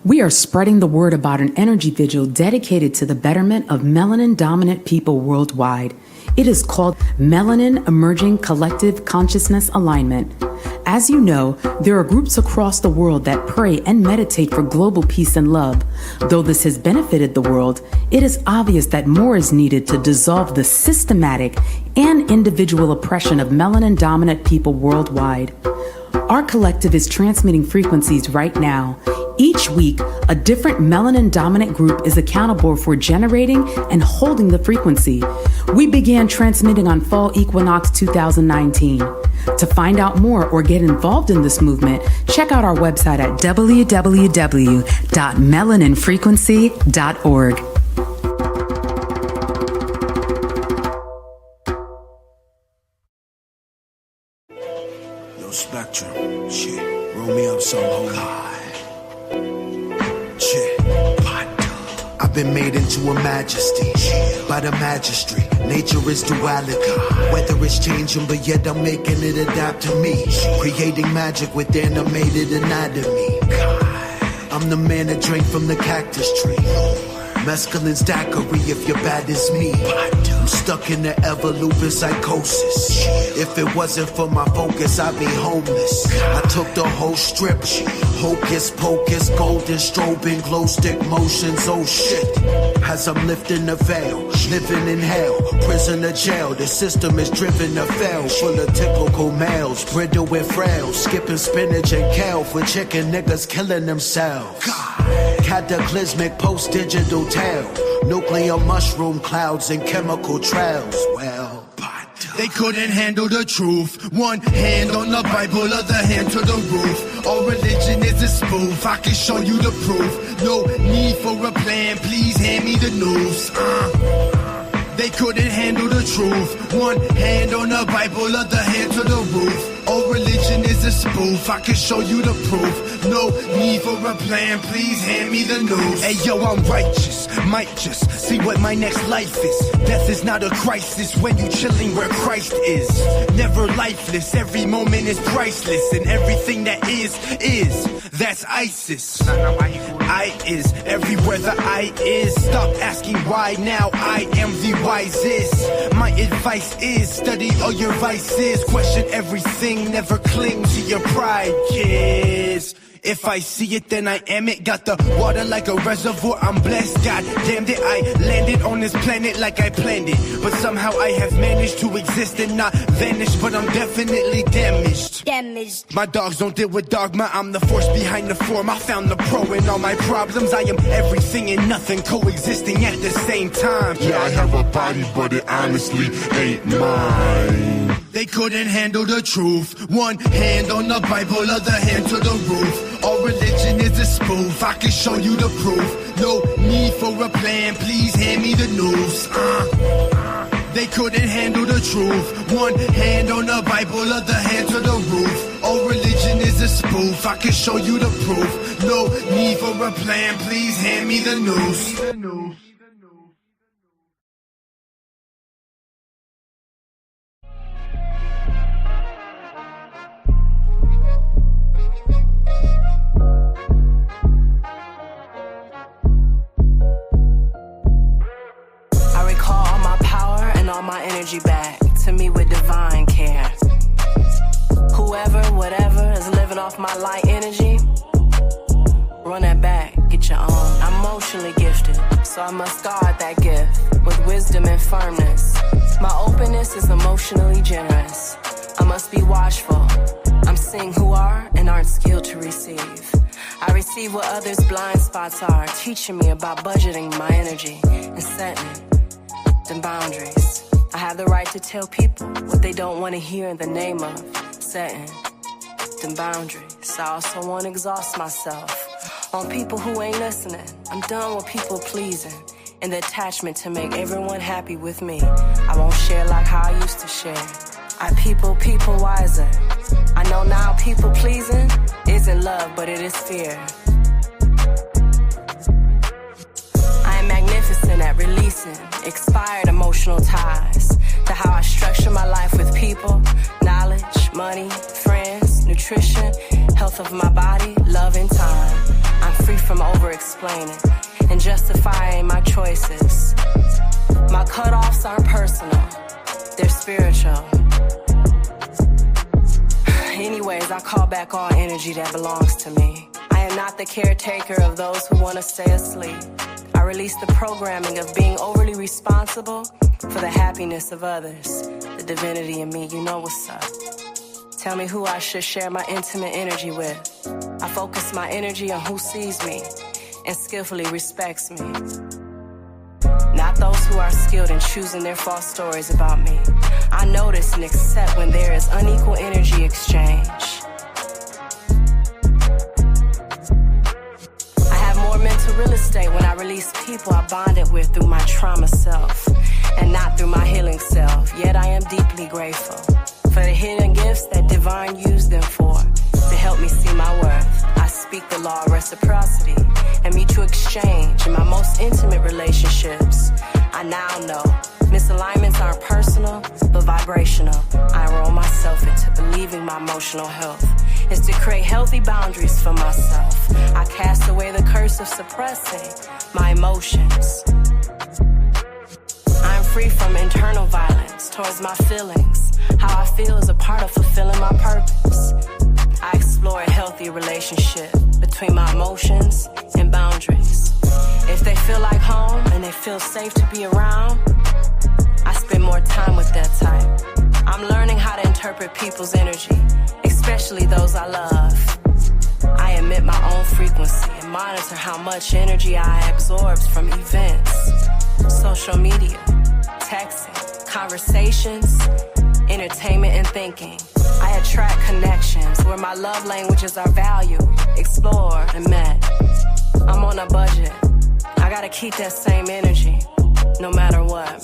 We are spreading the word about an energy vigil dedicated to the betterment of melanin-dominant people worldwide. It is called Melanin Emerging Collective Consciousness Alignment. As you know, there are groups across the world that pray and meditate for global peace and love. Though this has benefited the world, it is obvious that more is needed to dissolve the systematic and individual oppression of melanin-dominant people worldwide. Our collective is transmitting frequencies right now. Each week, a different melanin-dominant group is accountable for generating and holding the frequency. We began transmitting on Fall Equinox 2019. To find out more or get involved in this movement, check out our website at www.melaninfrequency.org. Yo, Spectrum, shit, roll me up some, homie. I've been made into a majesty by the magistry. Nature is duality. Weather is changing, but yet I'm making it adapt to me. Creating magic with animated anatomy. I'm the man that drank from the cactus tree. Mescaline's daiquiri if you're bad as me. I'm stuck in the ever-looping psychosis. If it wasn't for my focus, I'd be homeless. I took the whole strip. Hocus pocus, golden strobing, glow stick motions, oh shit. As I'm lifting the veil, living in hell, prison or jail, the system is driven to fail. Full of typical males, brittle and frail, skipping spinach and kale for chicken niggas killing themselves. Cataclysmic post-digital tale, nuclear mushroom clouds and chemical trails. Well, they couldn't handle the truth. One hand on the Bible, other hand to the roof. All religion is a spoof, I can show you the proof. No need for a plan, please hand me the news. They couldn't handle the truth. One hand on the Bible, other hand to the roof. All religion is a spoof, I can show you the proof. No need for a plan, please hand me the news. Hey yo, I'm righteous, might just see what my next life is. Death is not a crisis when you chilling where Christ is. Never lifeless, every moment is priceless. And everything that is, that's ISIS. I is everywhere the I is. Stop asking why, now I am the wisest. My advice is study all your vices. Question everything, never cling to your pride, kids. If I see it, then I am it. Got the water like a reservoir, I'm blessed. God damned it, I landed on this planet like I planned it. But somehow I have managed to exist and not vanish. But I'm definitely damaged. My dogs don't deal with dogma, I'm the force behind the form. I found the pro in all my problems. I am everything and nothing coexisting at the same time. Yeah, I have a body, but it honestly ain't mine. They couldn't handle the truth. One hand on the Bible, other hand to the roof. All religion is a spoof, I can show you the proof. No need for a plan, please hand me the news. They couldn't handle the truth. One hand on the Bible, other hand to the roof. All religion is a spoof, I can show you the proof. No need for a plan, please hand me the news. All my energy back to me with divine care. Whoever, whatever is living off my light energy, run that back, get your own. I'm emotionally gifted, so I must guard that gift with wisdom and firmness. My openness is emotionally generous. I must be watchful. I'm seeing who are and aren't skilled to receive. I receive what others' blind spots are, teaching me about budgeting my energy and setting them boundaries. I have the right to tell people what they don't want to hear in the name of setting them boundaries. I also won't exhaust myself on people who ain't listening. I'm done with people pleasing and the attachment to make everyone happy with me. I won't share like how I used to share. I people wiser. I know now people pleasing isn't love, but it is fear. Magnificent at releasing expired emotional ties to how I structure my life with people, knowledge, money, friends, nutrition, health of my body, love, and time. I'm free free from over-explaining and justifying my choices. My cutoffs aren't personal, they're spiritual. Anyways, I call back all energy that belongs to me. I am not the caretaker of those who want to stay asleep. I release the programming of being overly responsible for the happiness of others. The divinity in me, you know what's up. Tell me who I should share my intimate energy with. I focus my energy on who sees me and skillfully respects me. Not those who are skilled in choosing their false stories about me. I notice and accept when there is unequal energy exchange. I have more mental real estate when I release people I bonded with through my trauma self and not through my healing self. Yet I am deeply grateful for the hidden gifts that divine used them for to help me see my worth. I speak the law of reciprocity and mutual exchange in my most intimate relationships. I now know misalignments aren't personal, but vibrational. I enroll myself into believing my emotional health is to create healthy boundaries for myself. I cast away the curse of suppressing my emotions. I'm free from internal violence towards my feelings. How I feel is a part of fulfilling my purpose. I explore a healthy relationship between my emotions and boundaries. If they feel like home and they feel safe to be around, I spend more time with that type. I'm learning how to interpret people's energy, especially those I love. I emit my own frequency and monitor how much energy I absorb from events, social media, texting, conversations, entertainment, and thinking. I attract connections where my love languages are valued, explored, and met. I'm on a budget. I gotta keep that same energy, no matter what.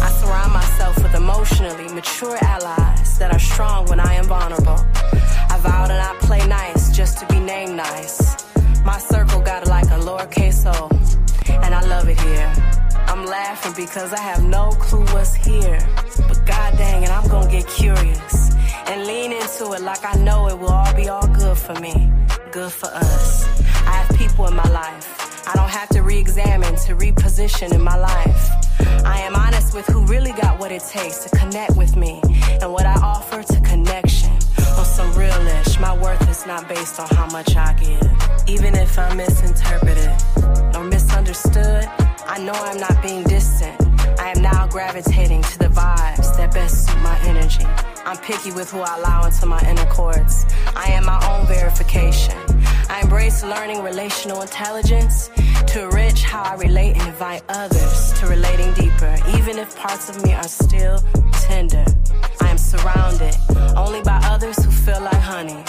I surround myself with emotionally mature allies that are strong when I am vulnerable. I vow to not play nice just to be named nice. My circle got like a lowercase o, and I love it here. I'm laughing because I have no clue what's here. But god dang it, I'm gonna get curious and lean into it like I know it will all be all good for me, good for us. I have people in my life I don't have to re-examine, to reposition in my life. I am honest with who really got what it takes to connect with me and what I offer to connection. On some real-ish, my worth is not based on how much I give. Even if I'm misinterpreted or misunderstood, I know I'm not being distant. I am now gravitating to the vibes that best suit my energy. I'm picky with who I allow into my inner courts. I am my own verification. I embrace learning relational intelligence to enrich how I relate and invite others to relating deeper, even if parts of me are still tender. I am surrounded only by others who feel like honey.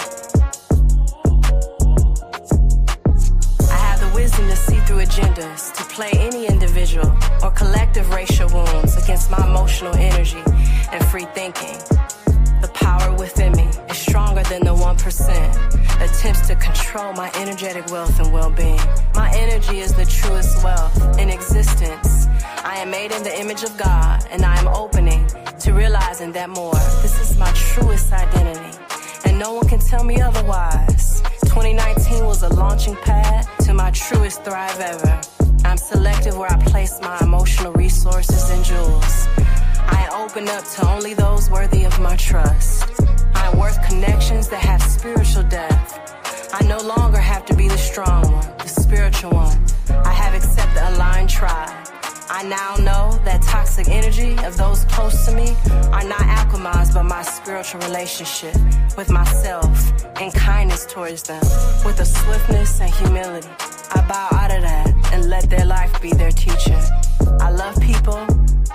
I have the wisdom to see through agendas, to play any individual or collective racial wounds against my emotional energy and free thinking. The power within me is stronger than the 1%. Attempts to control my energetic wealth and well-being. My energy is the truest wealth in existence. I am made in the image of God, and I am opening to realizing that more. This is my truest identity, and no one can tell me otherwise. 2019 was a launching pad to my truest thrive ever. I'm selective where I place my emotional resources and jewels. I open up to only those worthy of my trust. I am worth connections that have spiritual depth. I no longer have to be the strong one, the spiritual one. I have accepted the aligned tribe. I now know that toxic energy of those close to me are not alchemized by my spiritual relationship with myself and kindness towards them, with a swiftness and humility. I bow out of that and let their life be their teacher. I love people,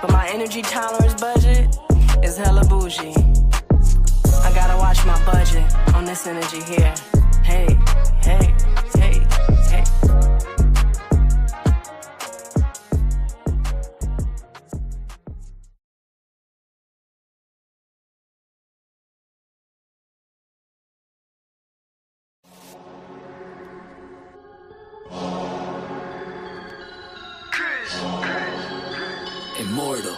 but my energy tolerance budget is hella bougie. I gotta watch my budget on this energy here. Hey, hey, hey, hey. Immortal.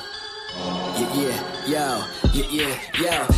Yeah, yeah. Yo.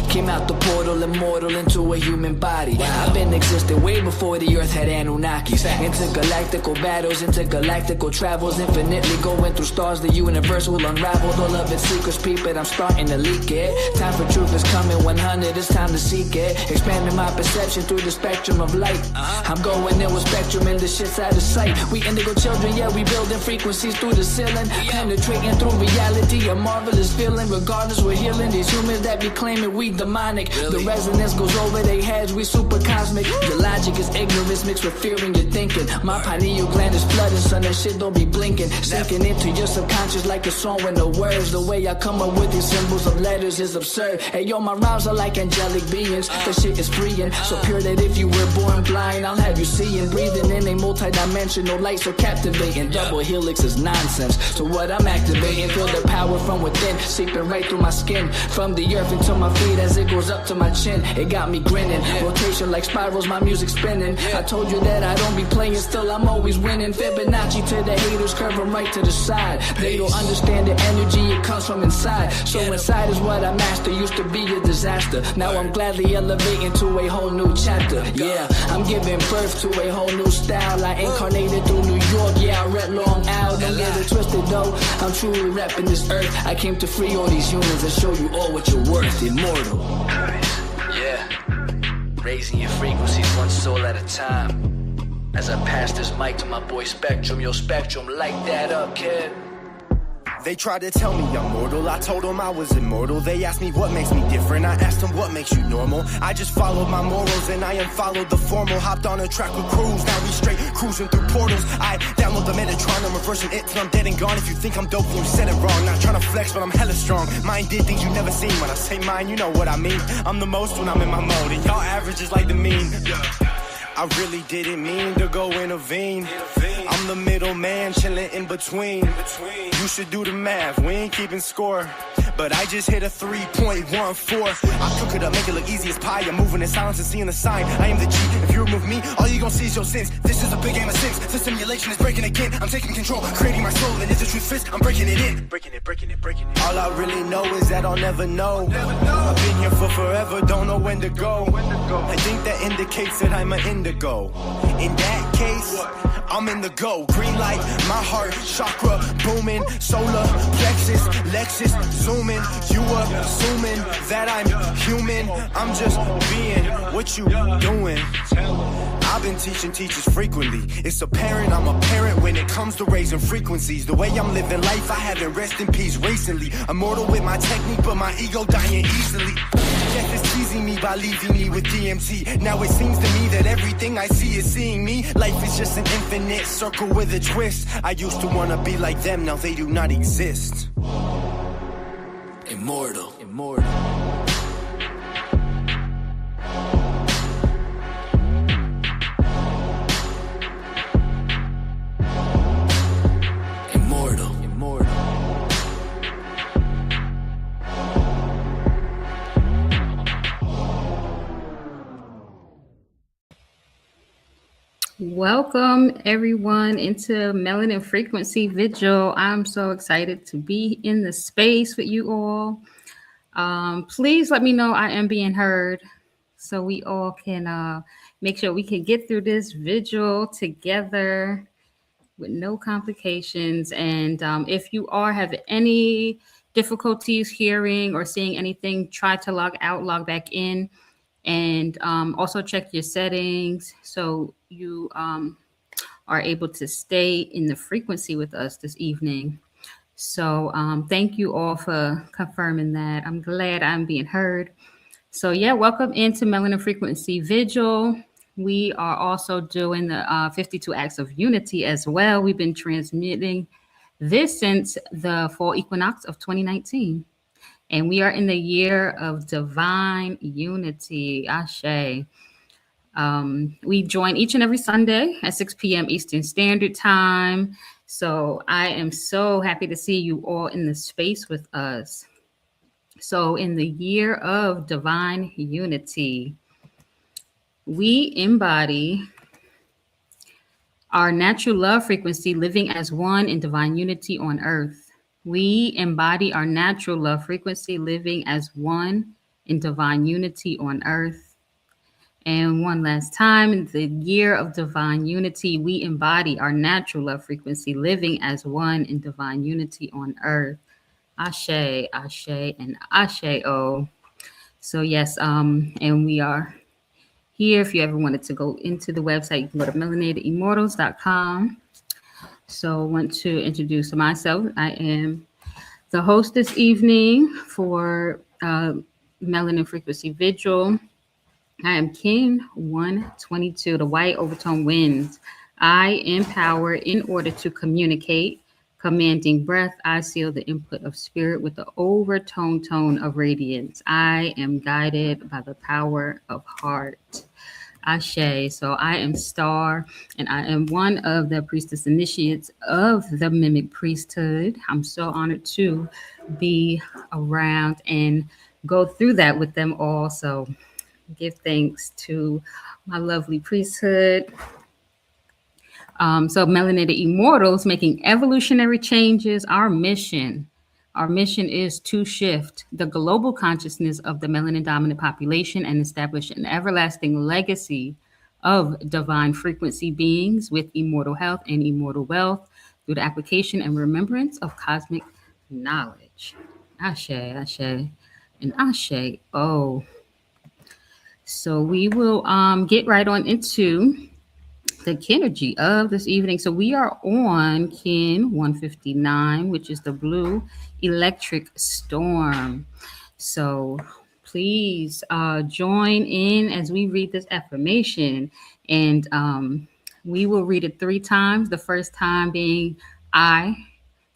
Came out the portal, immortal into a human body. I've been existing way before the earth had Anunnakis. Intergalactical battles, intergalactical travels, infinitely going through stars. The universe will unravel all of its secrets. Peep it, I'm starting to leak it. Time for truth is coming, 100, it's time to seek it. Expanding my perception through the spectrum of light. I'm going in with spectrum and the shit's out of sight. We indigo children, yeah, we building frequencies through the ceiling. Penetrating through reality, a marvelous feeling. Regardless, we're healing these humans that be claiming we demonic. The resonance goes over their heads, we super cosmic. Your logic is ignorance mixed with fear in your thinking. My pineal gland is flooded, son, that shit don't be blinking. Sinking into your subconscious like a song with no words. The way I come up with these symbols of letters is absurd. Hey yo, my rhymes are like angelic beings. The shit is freeing, so pure that if you were born blind, I'll have you seeing. Breathing in a multi-dimensional light so captivating. Double helix is nonsense, so what I'm activating. Feel the power from within, seeping right through my skin. From the earth into my feet as it goes up to my chin. It got me grinning, rotation like spirals, my music spinning. I told you that I don't be playing, still I'm always winning. Fibonacci to the haters, curve them right to the side. They don't understand the energy, it comes from inside. So inside is what I master, used to be a disaster. Now I'm gladly elevating to a whole new chapter. Yeah, I'm giving birth to a whole new style. I incarnated through New York, yeah, I read Long Island. Don't get it twisted though, I'm truly repping this earth. I came to free all these humans and show you all what you're worth. Immortal. Yeah, raising your frequencies one soul at a time. As I pass this mic to my boy Spectrum, yo Spectrum, light that up, kid. They tried to tell me I'm mortal, I told them I was immortal. They asked me what makes me different, I asked them what makes you normal. I just followed my morals and I unfollowed the formal. Hopped on a track with crews, now we straight cruising through portals. I download the Metatron, I'm reversing it till I'm dead and gone. If you think I'm dope, then you said it wrong. Not trying to flex, but I'm hella strong. Mine did things you never seen. When I say mine, you know what I mean. I'm the most when I'm in my mode, and y'all average is like the mean. I really didn't mean to go intervene. I'm the middleman chilling in between. You should do the math, we ain't keeping score. But I just hit a 3.14. I cook it up, make it look easy as pie. I'm moving in silence and seeing the sign. I am the G. If you remove me, all you gon' see is your sins. This is a big game of six. The simulation is breaking again. I'm taking control, creating my soul. And if the truth fits, I'm breaking it in. Breaking it. All I really know is that I'll never know. I've been here for forever, don't know when to go. I think that indicates that I'm an indigo. In that case, I'm in the go. Green light, my heart, chakra booming. Solar plexus, Lexus zooming. You assuming that I'm human. I'm just being what you doing. I've been teaching teachers frequently. It's apparent I'm a parent when it comes to raising frequencies. The way I'm living life, I haven't rest in peace recently. Immortal with my technique, but my ego dying easily. Death is teasing me by leaving me with DMT. Now it seems to me that everything I see is seeing me. Life is just an infinite circle with a twist. I used to wanna be like them, now they do not exist. Immortal. Welcome everyone into Melanin Frequency Vigil. I'm so excited to be in the space with you all. Please let me know I am being heard so we all can make sure we can get through this vigil together with no complications. And if you are having any difficulties hearing or seeing anything, try to log out, log back in. And also check your settings so you are able to stay in the frequency with us this evening. So thank you all for confirming that. I'm glad I'm being heard. So yeah, welcome into Melanin Frequency Vigil. We are also doing the 52 Acts of Unity as well. We've been transmitting this since the fall equinox of 2019. And we are in the year of divine unity, Ashe. We join each and every Sunday at 6 p.m. Eastern Standard Time. So I am so happy to see you all in the space with us. So in the year of divine unity, we embody our natural love frequency, living as one in divine unity on earth. We embody our natural love frequency, living as one in divine unity on earth. And one last time, in the year of divine unity, we embody our natural love frequency, living as one in divine unity on earth. Ashe, Ashe, and Ashe O. So yes, and we are here. If you ever wanted to go into the website, you can go to melanatedimmortals.com. So I want to introduce myself. I am the host this evening for Melanin Frequency Vigil. I am King 122, the white overtone winds. I empower in order to communicate. Commanding breath, I seal the input of spirit with the overtone tone of radiance. I am guided by the power of heart. Ashe. So I am Star, and I am one of the priestess initiates of the Mimic Priesthood. I'm so honored to be around and go through that with them all. So give thanks to my lovely priesthood. So Melanated Immortals, making evolutionary changes. Our mission is to shift the global consciousness of the melanin dominant population and establish an everlasting legacy of divine frequency beings with immortal health and immortal wealth through the application and remembrance of cosmic knowledge. Ashe, Ashe, and Ashe. Oh, so we will get right on into the Kinergy of this evening. So we are on Kin 159, which is the blue electric storm. So please join in as we read this affirmation. And we will read it 3 times. The first time being I,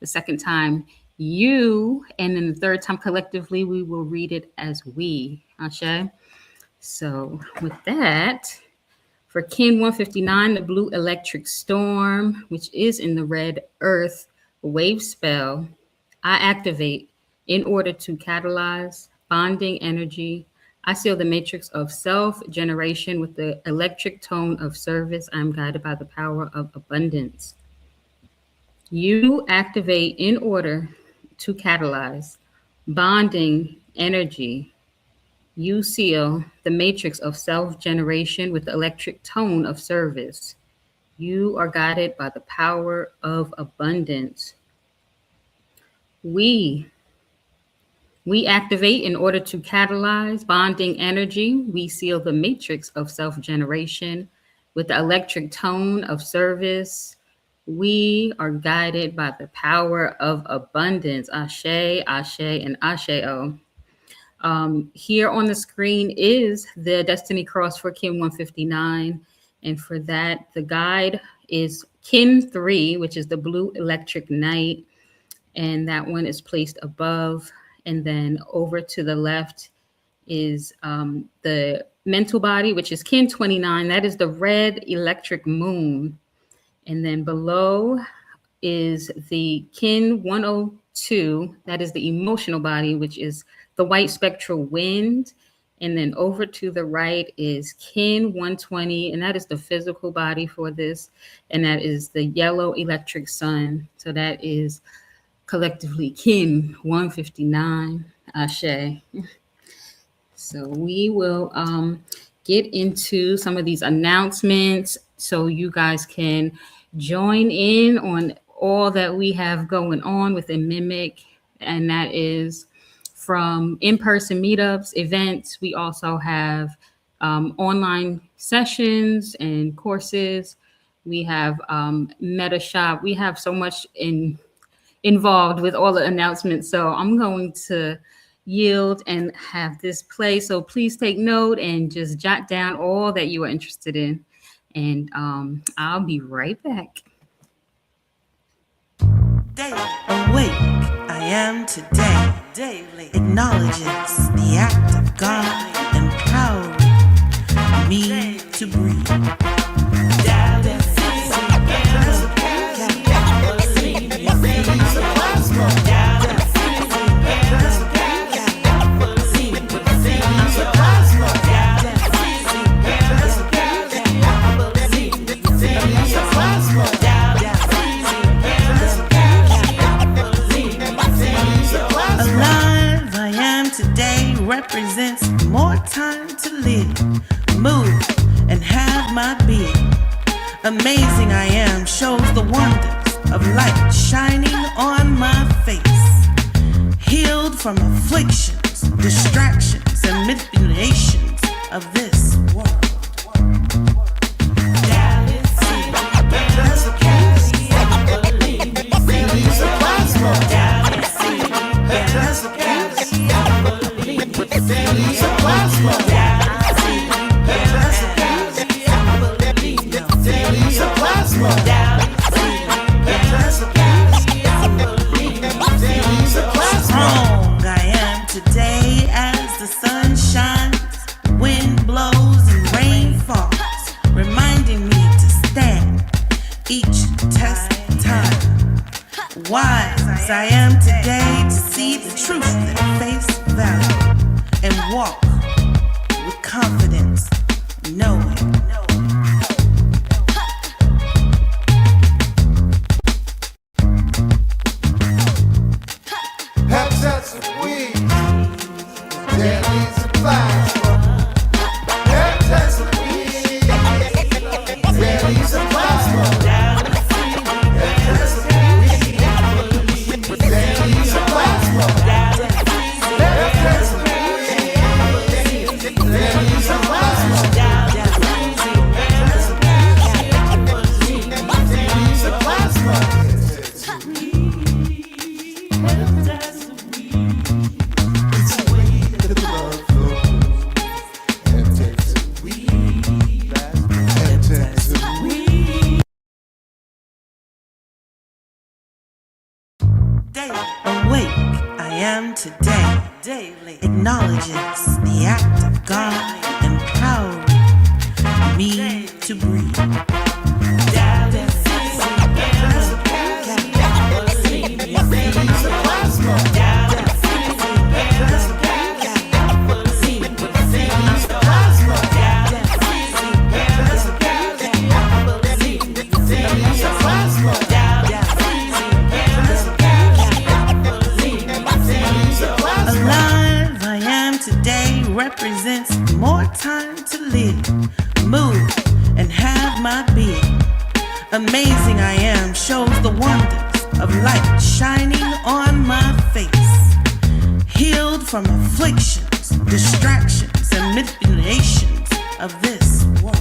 the second time you, and then the third time collectively we will read it as we. Ashe. So with that, for Kin 159, the blue electric storm, which is in the red earth wave spell, I activate in order to catalyze bonding energy. I seal the matrix of self-generation with the electric tone of service. I'm guided by the power of abundance. You activate in order to catalyze bonding energy. You seal the matrix of self-generation with the electric tone of service. You are guided by the power of abundance. We activate in order to catalyze bonding energy. We seal the matrix of self-generation with the electric tone of service. We are guided by the power of abundance. Ashe, Ashe, and Ashe-O. Here on the screen is the Destiny Cross for Kin 159. And for that, the guide is Kin 3, which is the blue electric night. And that one is placed above. And then over to the left is the mental body, which is Kin 29. That is the red electric moon. And then below is the Kin 102. That is the emotional body, which is the white spectral wind. And then over to the right is Kin 120, and that is the physical body for this. And that is the yellow electric sun. So that is collectively Kin 159. Ashe. So we will get into some of these announcements so you guys can join in on all that we have going on within Mimic. And that is from in-person meetups, events. We also have online sessions and courses. We have Meta Shop. We have so much involved with all the announcements. So I'm going to yield and have this play. So please take note and just jot down all that you are interested in. And I'll be right back. Day awake, I am today. Daily acknowledges the act of God empowering me to breathe. Amazing I am shows the wonders of light shining on my face. Healed from afflictions, distractions, and manipulations of this world. Strong I am today as the sun shines, wind blows and rain falls, reminding me to stand each test time. Wise I am today to see the truth at face value and walk with confidence, knowing. Habitats of weed, deadly supplies. Habitats of weed, deadly supplies. Habitats of weed, deadly supplies. Habitats of weed, deadly supplies. Awake I am today, daily acknowledges the act of God empowering me to breathe. Alive I am today represents more time to live, move, and have my being. Amazing I am shows the wonders of light shining on my face. Healed from afflictions, distractions, and manipulations of this world.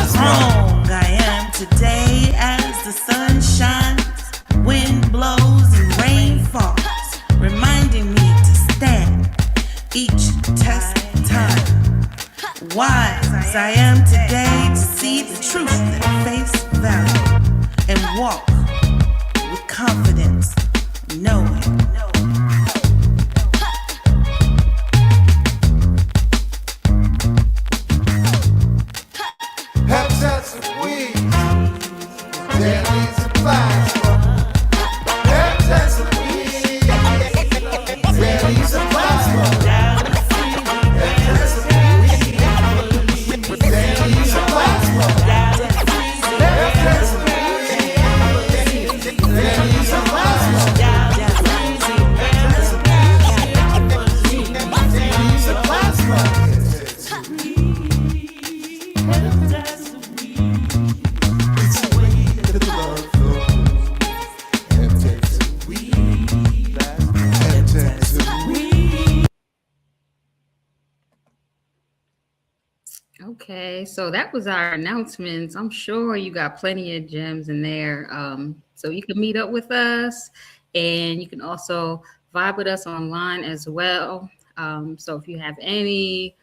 Strong I am today as the sun shines, wind blows and rain falls, reminding me to stand each test time. Wise I am today to see the truth at face value and walk with confidence, knowing. Habitats of weed, deadly supplies. Habitats of weed, deadly supplies. Habitats of weed, deadly supplies. Habitats of weed, deadly supplies. Okay, so that was our announcements. I'm sure you got plenty of gems in there. So you can meet up with us, and you can also vibe with us online as well. So if you have any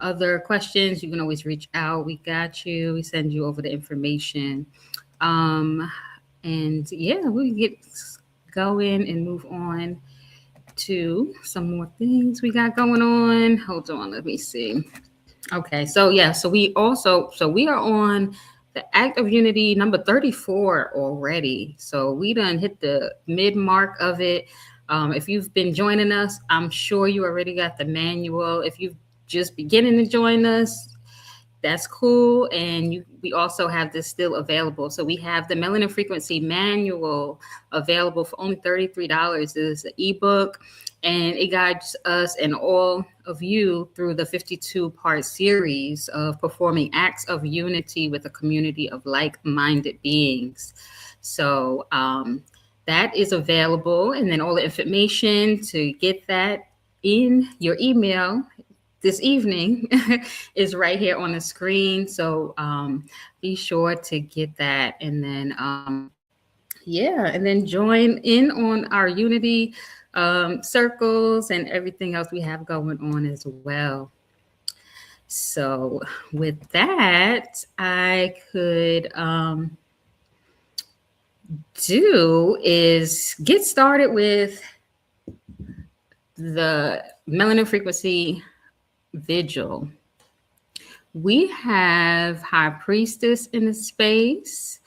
other questions, you can always reach out. We got you. We send you over the information. And yeah, we get going and move on to some more things we got going on. Hold on, let me see. Okay, so yeah, so we are on the Act of Unity number 34 already. So we done hit the mid mark of it. If you've been joining us, I'm sure you already got the manual. If you've just beginning to join us, that's cool. And we also have this still available. So we have the Melanin Frequency Manual available for only $33. It's an ebook, and it guides us and all of you through the 52-part series of performing acts of unity with a community of like-minded beings. So that is available. And then all the information to get that in your email this evening is right here on the screen. So be sure to get that. And then, yeah, and then join in on our Unity circles and everything else we have going on as well. So with that, I could do is get started with the Melanin Frequency Vigil. We have High Priestess in the space,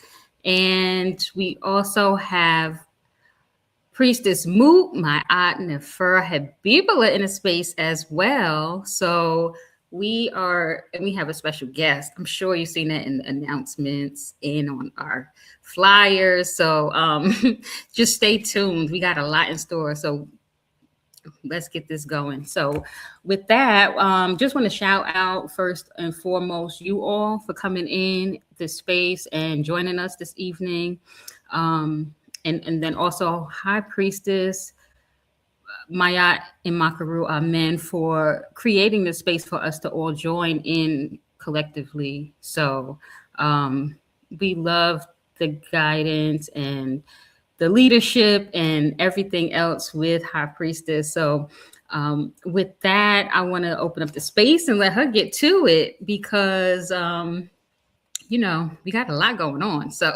and we also have Priestess Moot, Ma'at Nefer Habibula in the space as well. So we have a special guest. I'm sure you've seen that in the announcements and on our flyers. So just stay tuned. We got a lot in store. So let's get this going. So with that, just want to shout out first and foremost you all for coming in this space and joining us this evening. And then also High Priestess, Mayat and Makaru, Amen, for creating this space for us to all join in collectively. So we love the guidance and the leadership and everything else with High Priestess. So with that, I want to open up the space and let her get to it because, we got a lot going on. So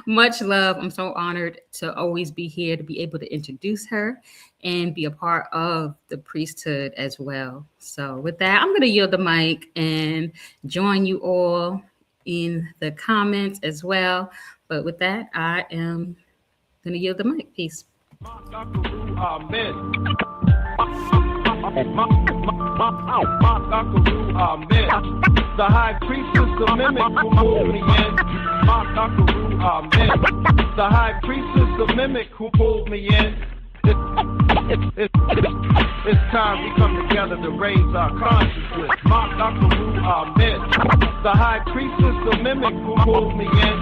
much love. I'm so honored to always be here to be able to introduce her and be a part of the priesthood as well. So with that, I'm going to yield the mic and join you all in the comments as well. But with that, I am going to yield the mic. Peace. The high priestess, the mimic who pulled me in. The high priestess, the mimic who pulled me in. It's time we come together to raise our consciousness. Amen. The high priestess, the mimic who pulled me in.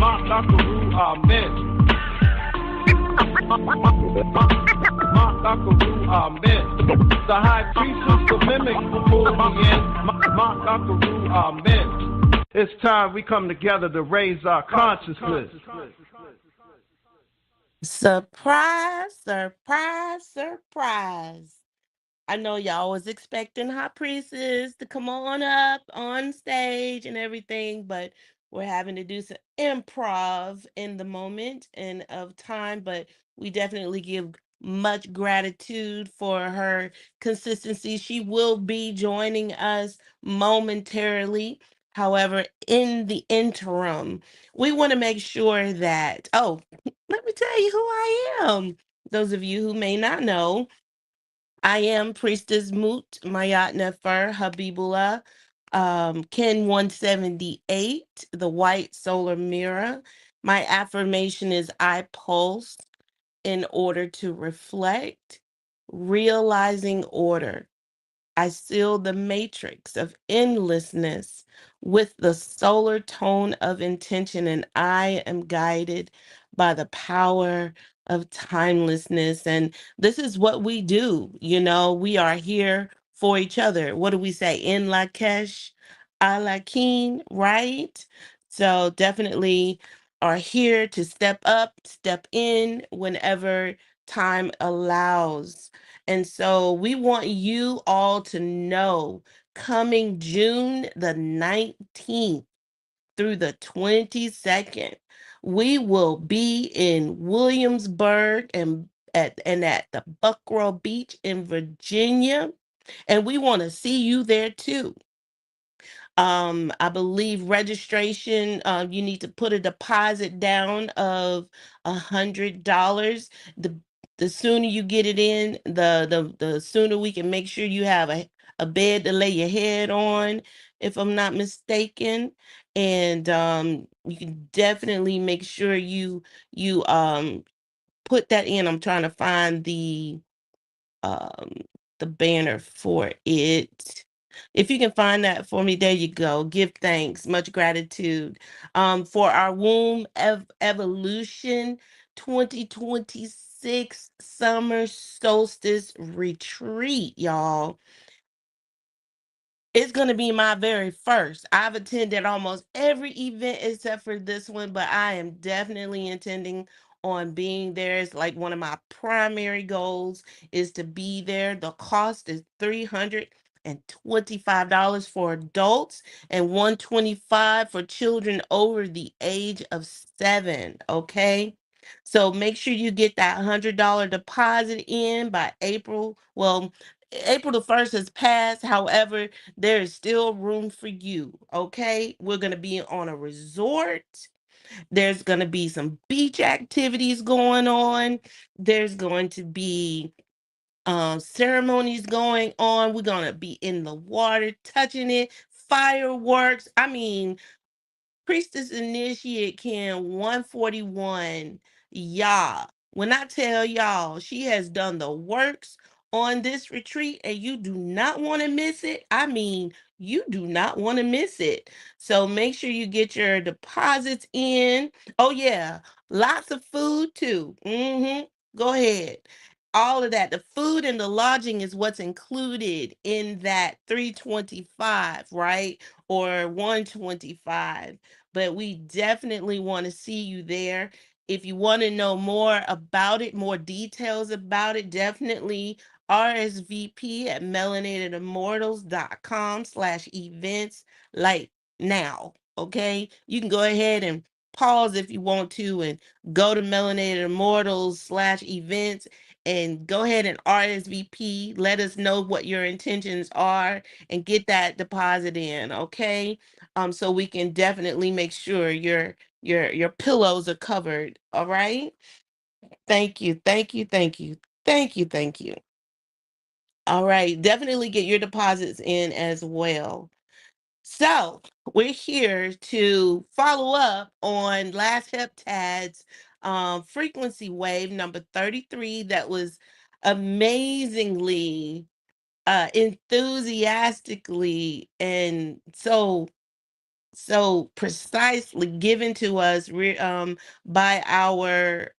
Amen. Amen. The high priestess, the mimic who pulled me in. Amen. It's time we come together to raise our consciousness. Surprise, surprise, surprise. I know y'all was expecting High Priestess to come on up on stage and everything, but we're having to do some improv in the moment and of time, but we definitely give much gratitude for her consistency. She will be joining us momentarily. However, in the interim, we want to make sure that, let me tell you who I am. Those of you who may not know, I am Priestess Moot Mayat Nefer Habibullah, Ken 178, the white solar mirror. My affirmation is I pulse in order to reflect, realizing order. I seal the matrix of endlessness with the solar tone of intention, and I am guided by the power of timelessness. And this is what we do. We are here for each other. What do we say? In Lakesh, Alakin, right? So definitely are here to step up, step in whenever time allows. And so we want you all to know coming June the 19th through the 22nd, we will be in Williamsburg and at the Buckrow Beach in Virginia. And we want to see you there too. I believe registration, you need to put a deposit down of $100. The the sooner you get it in, the sooner we can make sure you have a bed to lay your head on, if I'm not mistaken. And you can definitely make sure you put that in. I'm trying to find um the banner for it. If you can find that for me, there you go. Give thanks, much gratitude. For our womb evolution 2026 summer solstice retreat, y'all. It's going to be my very first. I've attended almost every event except for this one, but I am definitely intending on being there. It's like one of my primary goals is to be there. The cost is $325 for adults and $125 for children over the age of 7, okay? So make sure you get that $100 deposit in by April. Well, April the 1st has passed. However, there is still room for you. Okay. We're going to be on a resort. There's going to be some beach activities going on. There's going to be ceremonies going on. We're going to be in the water, touching it, fireworks. I mean, Priestess Initiate Can 141. Y'all. When I tell y'all she has done the works on this retreat and you do not want to miss it, I mean, you do not want to miss it. So make sure you get your deposits in. Oh, yeah. Lots of food too. Go ahead. All of that. The food and the lodging is what's included in that 325, right? Or 125, but we definitely want to see you there. If you want to know more about it, more details about it, definitely RSVP at melanatedimmortals.com/events like now. Okay. You can go ahead and pause if you want to and go to Melanated Immortals/events and go ahead and RSVP. Let us know what your intentions are and get that deposit in. Okay. So we can definitely make sure your pillows are covered. All right. Thank you, thank you, thank you, thank you, thank you. All right, definitely get your deposits in as well. So we're here to follow up on last heptad's frequency wave number 33 that was amazingly enthusiastically and so precisely given to us by our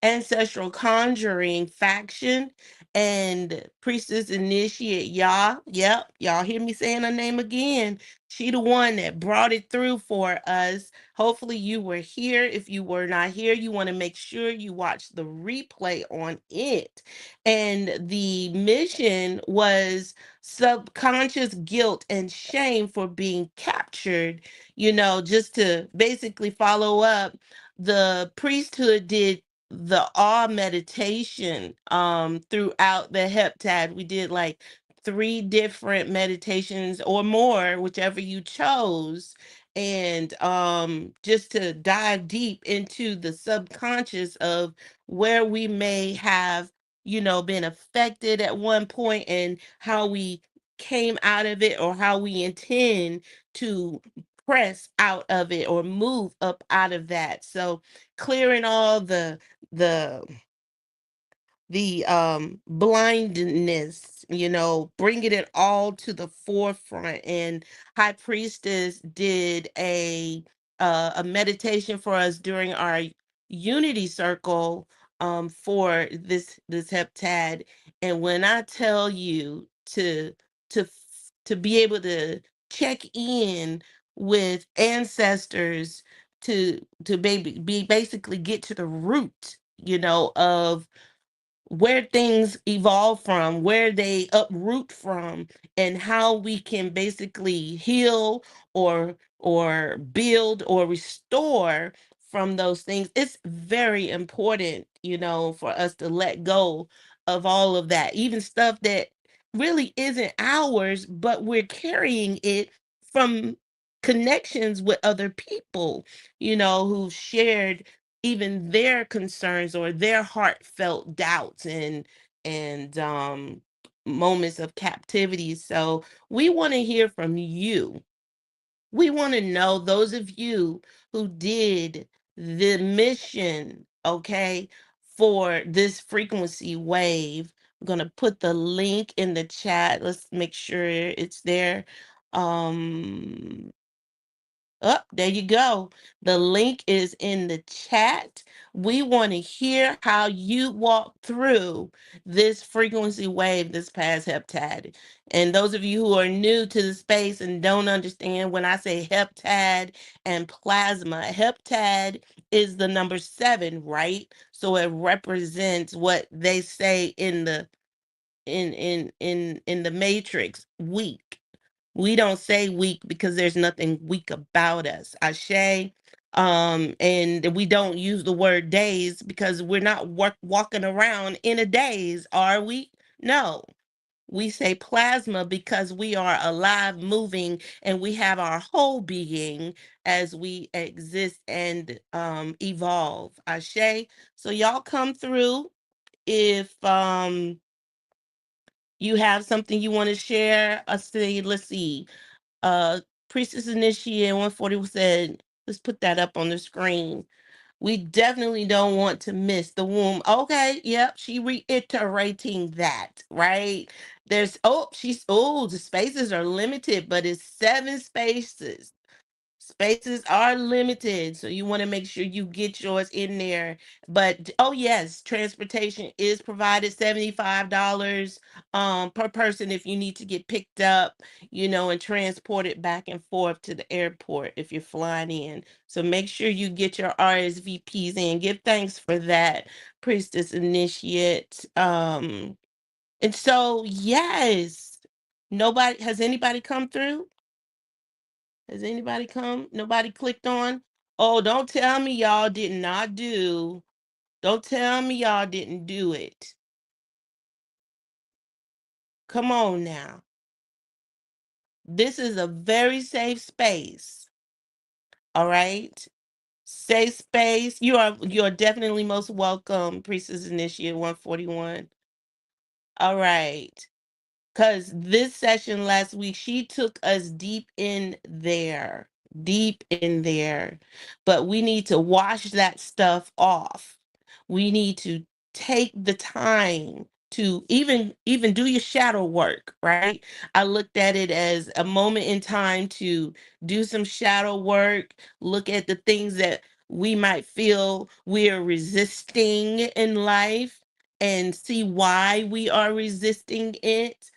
ancestral conjuring faction and priestess initiate Yah. Yep, y'all hear me saying her name again. She the one that brought it through for us. Hopefully you were here. If you were not here, you want to make sure you watch the replay on it. And the mission was subconscious guilt and shame for being captured, just to basically follow up. The priesthood did the awe meditation throughout the heptad. We did like 3 different meditations or more, whichever you chose. And just to dive deep into the subconscious of where we may have been affected at one point and how we came out of it or how we intend to press out of it or move up out of that. So clearing all the blindness, bringing it all to the forefront. And High Priestess did a meditation for us during our unity circle for this heptad. And when I tell you to be able to check in with ancestors to be basically get to the root, of where things evolve from, where they uproot from, and how we can basically heal or build or restore from those things. It's very important, for us to let go of all of that, even stuff that really isn't ours, but we're carrying it from connections with other people, who've shared even their concerns or their heartfelt doubts and moments of captivity. So we want to hear from you. We want to know those of you who did the mission, okay, for this frequency wave. I'm going to put the link in the chat. Let's make sure it's there. Um Oh, there you go. The link is in the chat. We want to hear how you walk through this frequency wave this past heptad. And those of you who are new to the space and don't understand when I say heptad and plasma, heptad is the number 7, right? So it represents what they say in the in the matrix, weak. We don't say weak because there's nothing weak about us. Ashe. And we don't use the word days because we're not walking around in a daze, are we? No. We say plasma because we are alive, moving, and we have our whole being as we exist and evolve. Ashe. So y'all come through if you have something you want to share. Say, let's see. Uh, Priestess Initiate 140 said, let's put that up on the screen. We definitely don't want to miss the womb. Okay, yep, she reiterating that, right? The spaces are limited, but it's 7 spaces. Spaces are limited, so you want to make sure you get yours in there. But oh yes, transportation is provided, $75 per person if you need to get picked up, and transported back and forth to the airport if you're flying in. So make sure you get your RSVPs in. Give thanks for that, Priestess Initiate. And so yes, nobody has anybody come through? Has anybody come? Nobody clicked on? Oh, don't tell me y'all did not do. Don't tell me y'all didn't do it. Come on now. This is a very safe space. All right? Safe space. You are definitely most welcome, Priestess Initiate 141. All right. Because this session last week, she took us deep in there, deep in there. But we need to wash that stuff off. We need to take the time to even do your shadow work, right? I looked at it as a moment in time to do some shadow work, look at the things that we might feel we are resisting in life and see why we are resisting it.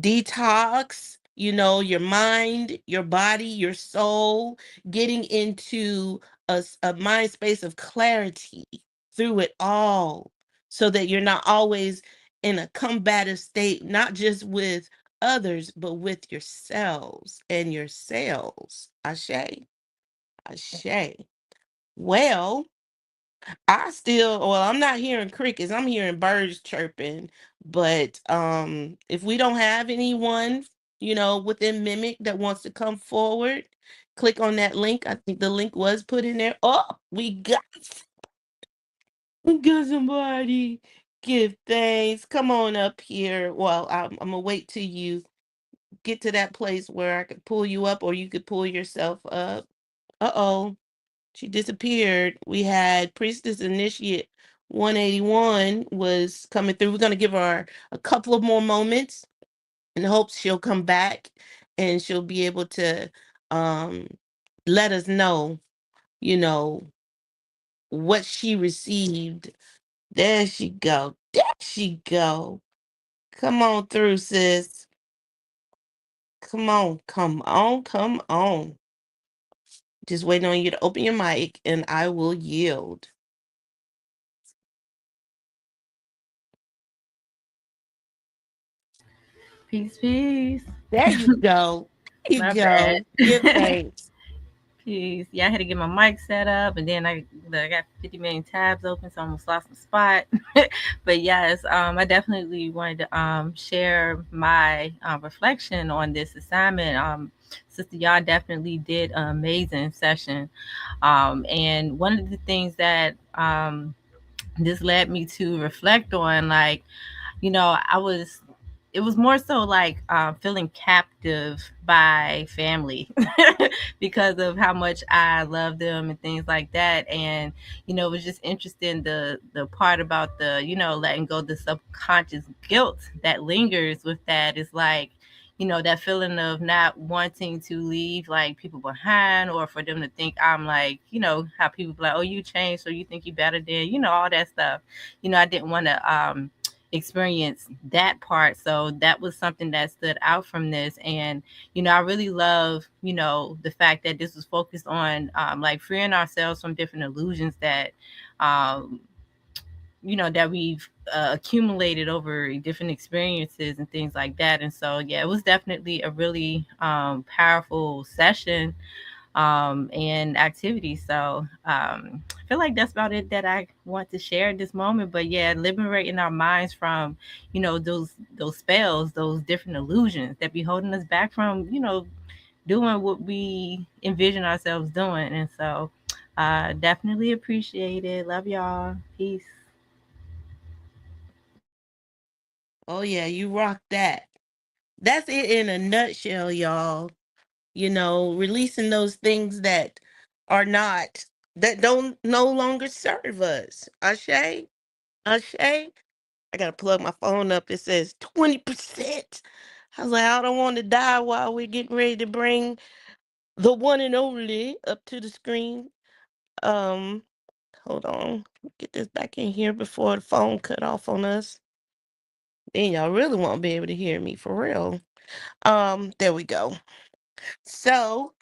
Detox, your mind, your body, your soul, getting into a mind space of clarity through it all so that you're not always in a combative state, not just with others, but with yourselves and yourselves. Ashe. Ashe. Well, I'm not hearing crickets. I'm hearing birds chirping. But if we don't have anyone, within Mimic that wants to come forward, click on that link. I think the link was put in there. Oh, we got somebody. Give thanks. Come on up here. Well, I'm gonna wait till you get to that place where I could pull you up or you could pull yourself up. Uh-oh. She disappeared. We had Priestess Initiate 181 was coming through. We're going to give her a couple of more moments in hopes she'll come back and she'll be able to um, let us know, you know, what she received. There she go. There she go. Come on through, sis. Come on, come on, come on. Just waiting on you to open your mic and I will yield. Peace, peace. There you go. There you My bad. go. Give thanks. Peace. Yeah, I had to get my mic set up, and then I got 50 million tabs open, so I almost lost my spot. But yes, I definitely wanted to share my reflection on this assignment. Sister, y'all definitely did an amazing session. And one of the things that this led me to reflect on, like, I was it was more so like feeling captive by family because of how much I love them and things like that. And it was just interesting, the part about the letting go, the subconscious guilt that lingers with that is like, that feeling of not wanting to leave like people behind, or for them to think I'm like, how people be like, oh, you changed, so you think you better than, all that stuff. I didn't want to experience that part. So that was something that stood out from this. And, I really love, the fact that this was focused on like freeing ourselves from different illusions that, um, that we've accumulated over different experiences and things like that. And so, yeah, it was definitely a really powerful session and activity. So I feel like that's about it that I want to share at this moment. But yeah, liberating our minds from, those spells, those different illusions that be holding us back from, doing what we envision ourselves doing. And so definitely appreciate it. Love y'all. Peace. Oh yeah, you rock that. That's it in a nutshell, y'all. Releasing those things that are not, that don't no longer serve us. Ashe? Ashe? I gotta plug my phone up. It says 20%. I was like, I don't want to die while we're getting ready to bring the one and only up to the screen. Um, Hold on. Get this back in here before the phone cut off on us. Then y'all really won't be able to hear me for real. There we go. So,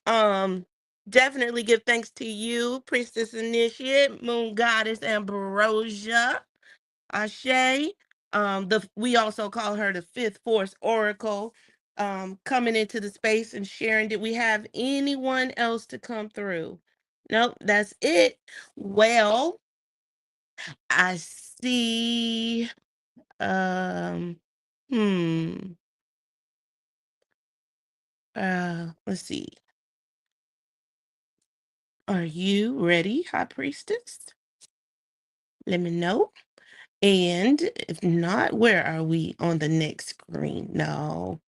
definitely give thanks to you, Priestess Initiate, Moon Goddess Ambrosia, Ashe. We also call her the Fifth Force Oracle. Coming into the space and sharing. Did we have anyone else to come through? Nope, that's it. Well, I see. Um, hmm. Let's see. Are you ready, High Priestess? Let me know. And if not, where are we on the next screen? No.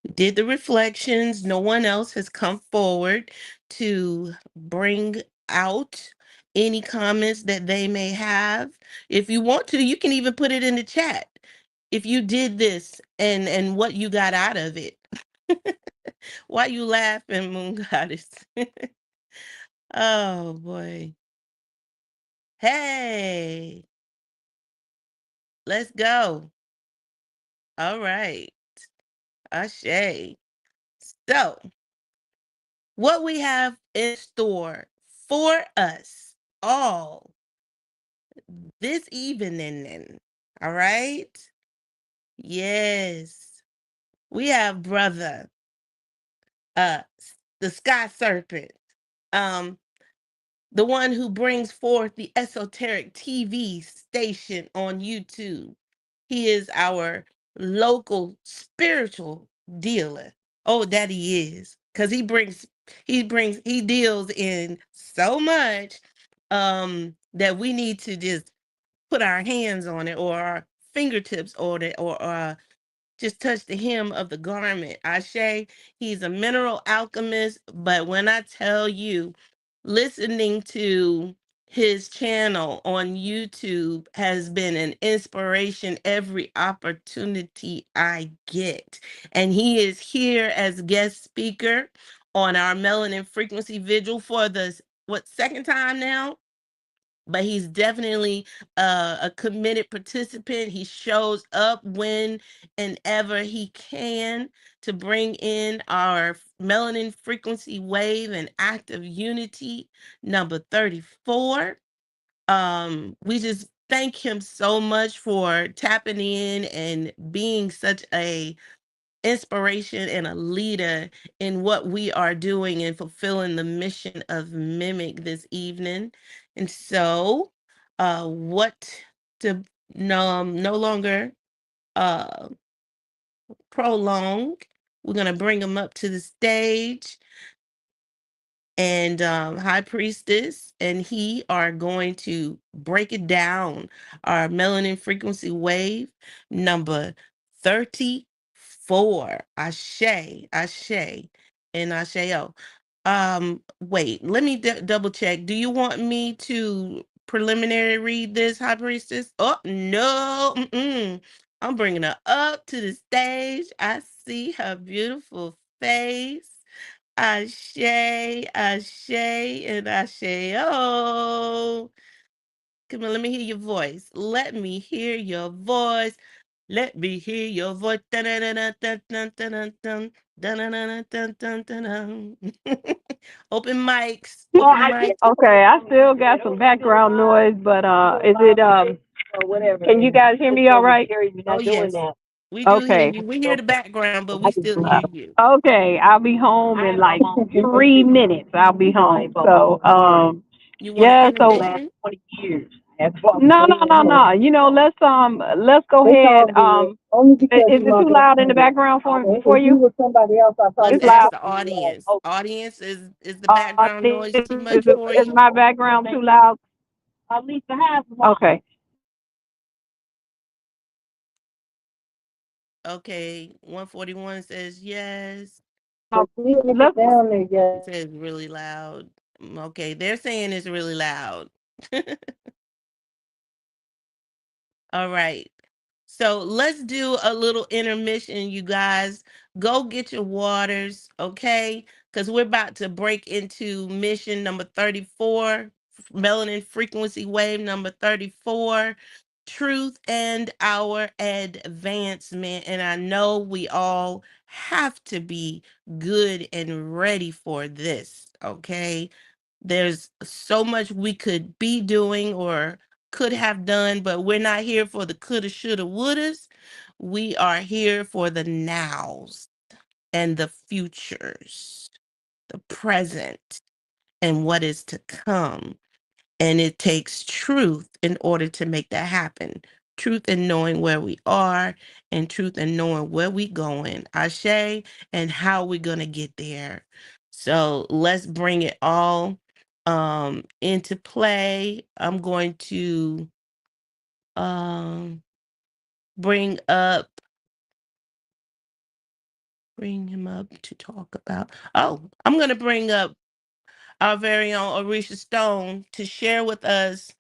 We did the reflections. No one else has come forward to bring out any comments that they may have. If you want to, you can even put it in the chat. If you did this and what you got out of it. Why you laughing, Moon Goddess? Oh boy. Hey, let's go. All right. Ashe. So, what we have in store for us all this evening. All right. Yes. We have brother, uh, the sky serpent. Um, the one who brings forth the esoteric TV station on YouTube. He is our local spiritual dealer. Oh, that he is. Cause he deals in so much that we need to just put our hands on it, or our fingertips on it, or just touch the hem of the garment. Ashe, he's a mineral alchemist, but when I tell you, listening to his channel on YouTube has been an inspiration every opportunity I get. And he is here as guest speaker on our Melanin Frequency Vigil for the what second time now? But he's definitely a committed participant. He shows up when and ever he can to bring in our melanin frequency wave and active unity number 34. We just thank him so much for tapping in and being such a inspiration and a leader in what we are doing and fulfilling the mission of Mimic this evening. And so, what to no longer uh prolong, we're gonna bring them up to the stage, and High Priestess and he are going to break it down. Our melanin frequency wave number 34. Ashe, Ashe, and Asheo. Wait, let me double check. Do you want me to preliminary read this, High Priestess? Oh, no. I'm bringing her up to the stage. I see her beautiful face. Ashe, Ashe, and Ashe. Oh, come on, let me hear your voice. Let me hear your voice. Let me hear your voice. Dun-dun-dun-dun-dun-dun-dun. Dun-dun-dun-dun-dun-dun. Open mics. Well, Open mics. okay, I still got some background noise, but is it can you guys hear me all right? Oh, yes. We do hear Okay. you. We hear the background, but we still hear you. Okay, I'll be home in like 3 minutes. I'll be home. So, You want an yeah, so intermission? no. Let's go ahead. Is it too loud in the background for you? Let's It's ask loud. the audience. Audience, is the background noise too much for Is you? my background too loud? Okay. Okay, 141 says yes. It says really loud. Okay, they're saying it's really loud. All right. So let's do a little intermission, you guys. Go get your waters, okay? Because we're about to break into mission number 34, melanin frequency wave number 34, truth and our advancement. And I know we all have to be good and ready for this, okay? There's so much we could be doing or could have done, but we're not here for the coulda, shoulda, wouldas. We are here for the nows and the futures, the present and what is to come. And it takes truth in order to make that happen. Truth in knowing where we are and truth in knowing where we going, Ashe, and how we're going to get there. So let's bring it all into play. I'm going to um bring up bring him up to talk about. Oh, I'm going to bring up our very own Orisha Stone to share with us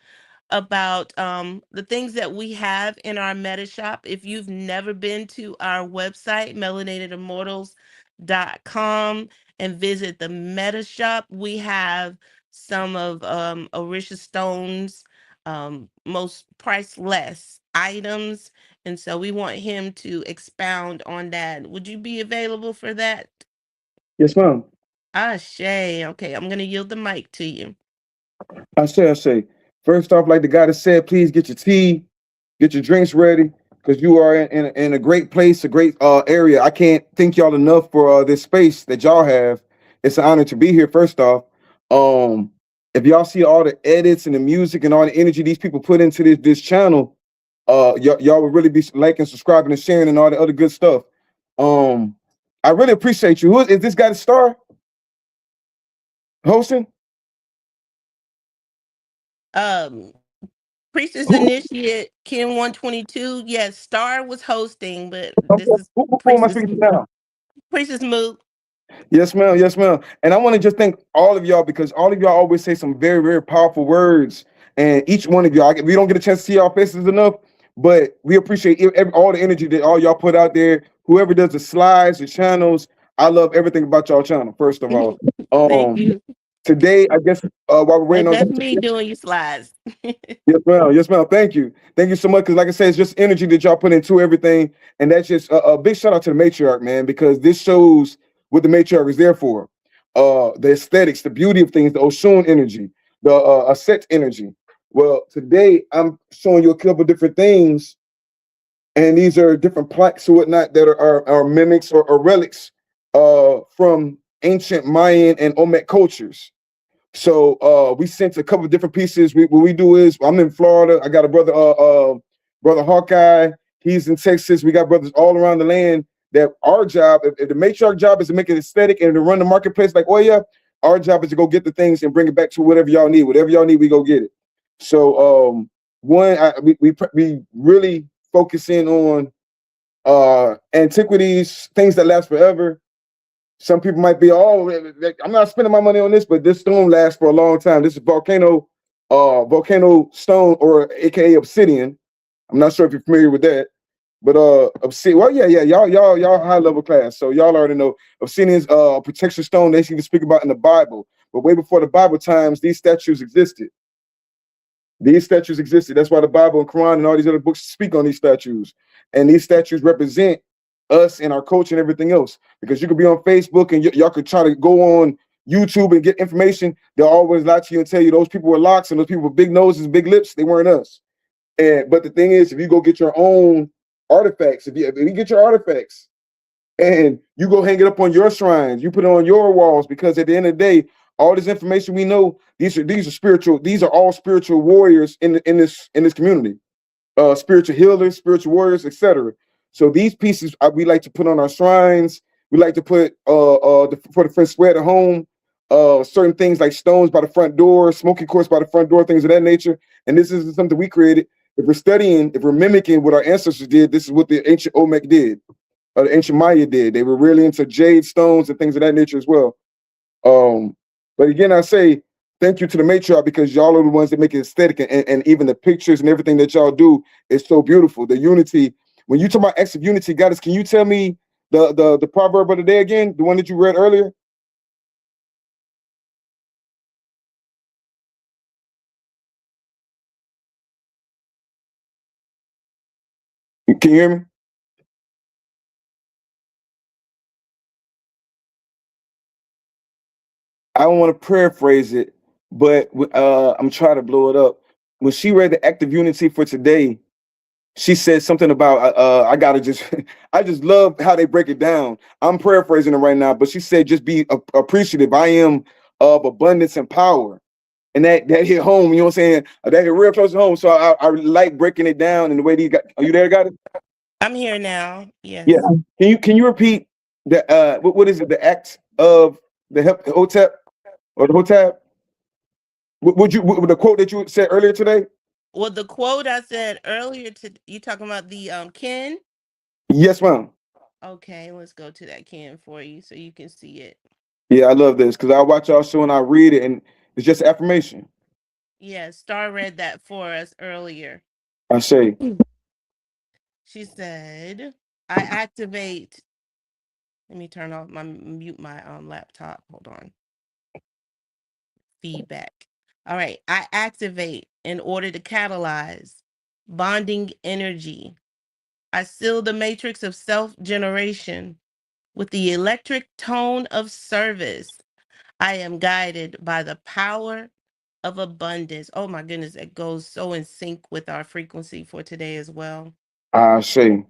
about the things that we have in our meta shop. If you've never been to our website, melanatedimmortals.com, and visit the meta shop, we have some of Orisha Stone's most priceless items. And so we want him to expound on that. Would you be available for that? Yes, ma'am. Ah, Shay. Okay, I'm going to yield the mic to you. I say. First off, like the guy that said, please get your tea, get your drinks ready, because you are in a great place, a great area. I can't thank y'all enough for this space that y'all have. It's an honor to be here. First off, um, if y'all see all the edits and the music and all the energy these people put into this channel, y'all will really be liking, subscribing, and sharing, and all the other good stuff. Um, I really appreciate you. Who is this guy? The star hosting? Um, Priestess Who, Initiate, Kim 122. Yes, Star was hosting, but this who, is who am I Priestess speaking to now? Priestess Moot. Yes, ma'am. Yes, ma'am. And I want to just thank all of y'all because all of y'all always say some very, very powerful words. And each one of y'all, we don't get a chance to see y'all faces enough, but we appreciate all the energy that all y'all put out there. Whoever does the slides, the channels, I love everything about y'all channel. First of all, Thank um, you. today I guess while we're waiting And on. that's me doing your slides. Yes, ma'am. Yes, ma'am. Thank you. Thank you so much. Because, like I said, it's just energy that y'all put into everything. And that's just a big shout out to the matriarch, man, because this shows what the matriarch is there for. The aesthetics, the beauty of things, the Oshun energy, the Aset energy. Well, today I'm showing you a couple different things and these are different plaques or whatnot that are mimics or relics from ancient Mayan and Olmec cultures. So we sent a couple of different pieces. What we do is, I'm in Florida. I got a brother, brother Hawkeye. He's in Texas. We got brothers all around the land. That our job, if the matriarch job is to make it aesthetic and to run the marketplace like Oya, our job is to go get the things and bring it back to whatever y'all need. Whatever y'all need, we go get it. So we really focus in on antiquities, things that last forever. Some people might be, oh, I'm not spending my money on this, but this stone lasts for a long time. This is volcano stone, or AKA obsidian. I'm not sure if you're familiar with that, but obsidian. Well, yeah, y'all high level class, so y'all already know obsidian's protection stone. They even speak about in the Bible, but way before the Bible times, these statues existed. These statues existed. That's why the Bible and Quran and all these other books speak on these statues, and these statues represent us and our culture and everything else. Because you could be on Facebook and y'all could try to go on YouTube and get information. They'll always lie to you and tell you those people were locks and those people with big noses, big lips. They weren't us. But the thing is, if you go get your own artifacts, if you get your artifacts and you go hang it up on your shrines, you put it on your walls, because at the end of the day, all this information we know, these are spiritual. These are all spiritual warriors in this community. Spiritual healers, spiritual warriors, etc. So these pieces we like to put on our shrines. We like to put for the friends swear at home, certain things like stones by the front door, smoking course by the front door, things of that nature. And this is something we created. If we're studying, if we're mimicking what our ancestors did, this is what the ancient Olmec did, or the ancient Maya did. They were really into jade stones and things of that nature as well. But again, I say thank you to the matriarch, because y'all are the ones that make it aesthetic, and even the pictures and everything that y'all do is so beautiful. The unity. When you talk about acts of unity, goddess, can you tell me the proverb of the day again, the one that you read earlier? Can you hear me? I don't want to paraphrase it, but I'm trying to blow it up. When she read the act of unity for today, she said something about I gotta just I just love how they break it down. I'm paraphrasing it right now, but she said just be appreciative. I am of abundance and power. And that hit home, you know what I'm saying? That hit real close to home. So I like breaking it down in the way these got. Are you there, got it? I'm here now. Yes. Yeah. Can you repeat the what is it? The act of the hotep or the hotep? Would the quote that you said earlier today? Well, the quote I said earlier, you talking about the kin? Yes, ma'am. Okay, let's go to that kin for you so you can see it. Yeah, I love this because I watch y'all show and I read it, and it's just affirmation. Yeah, Star read that for us earlier. I say. She said, I activate. Let me mute my laptop. Hold on. Feedback. All right. I activate in order to catalyze bonding energy. I seal the matrix of self-generation with the electric tone of service. I am guided by the power of abundance. Oh my goodness, it goes so in sync with our frequency for today as well. I say.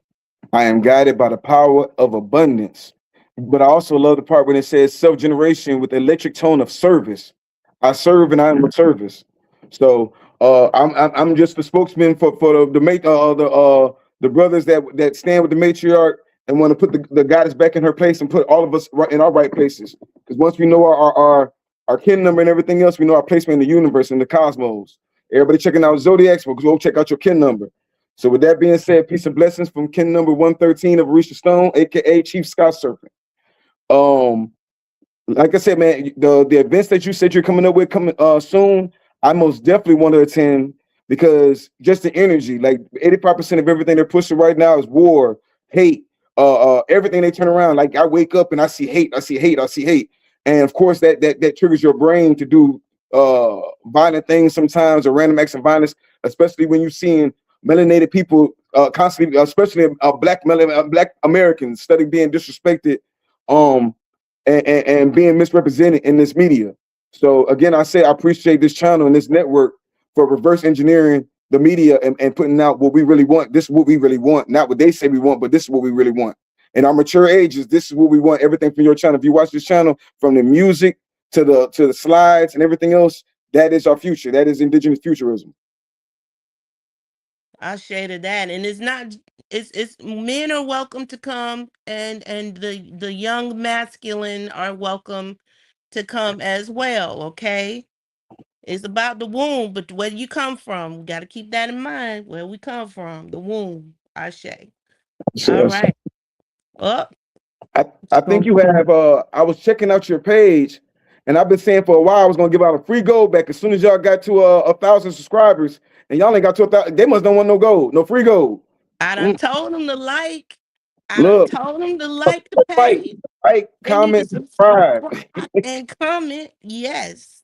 I am guided by the power of abundance. But I also love the part when it says self-generation with electric tone of service. I serve and I am of service. So I'm just the spokesman for the brothers that stand with the matriarch and want to put the goddess back in her place and put all of us right in our right places. Because once we know our kin number and everything else, we know our placement in the universe and the cosmos. Everybody checking out Zodiacs, well, go check out your kin number. So with that being said, peace and blessings from kin number 113 of Orisha Stone, aka Chief Scott Serpent. Like I said, man, the events that you said you're coming up with coming soon, I most definitely want to attend, because just the energy, like 85% of everything they're pushing right now is war, hate, everything they turn around. Like I wake up and I see hate, I see hate, I see hate. And of course that triggers your brain to do violent things sometimes, or random acts of violence, especially when you're seeing melanated people constantly, especially black Americans, study being disrespected and being misrepresented in this media. So again, I say I appreciate this channel and this network for reverse engineering the media and putting out what we really want. This is what we really want, not what they say we want, but this is what we really want. In our mature ages, this is what we want. Everything from your channel. If you watch this channel, from the music to the slides and everything else, that is our future. That is indigenous futurism. I shaded that, and it's not. It's men are welcome to come, and the young masculine are welcome to come as well. Okay, it's about the womb, but where you come from, we got to keep that in mind. Where we come from, the womb. I say. All right. Up. I think So you have I was checking out your page, and I've been saying for a while I was gonna give out a free gold back as soon as y'all got to 1,000 subscribers, and y'all ain't got to 1,000. They must don't want no gold, no free gold. I done told them to like. I done Look, told them to like the page. like, They need to comment, subscribe. subscribe and comment. Yes.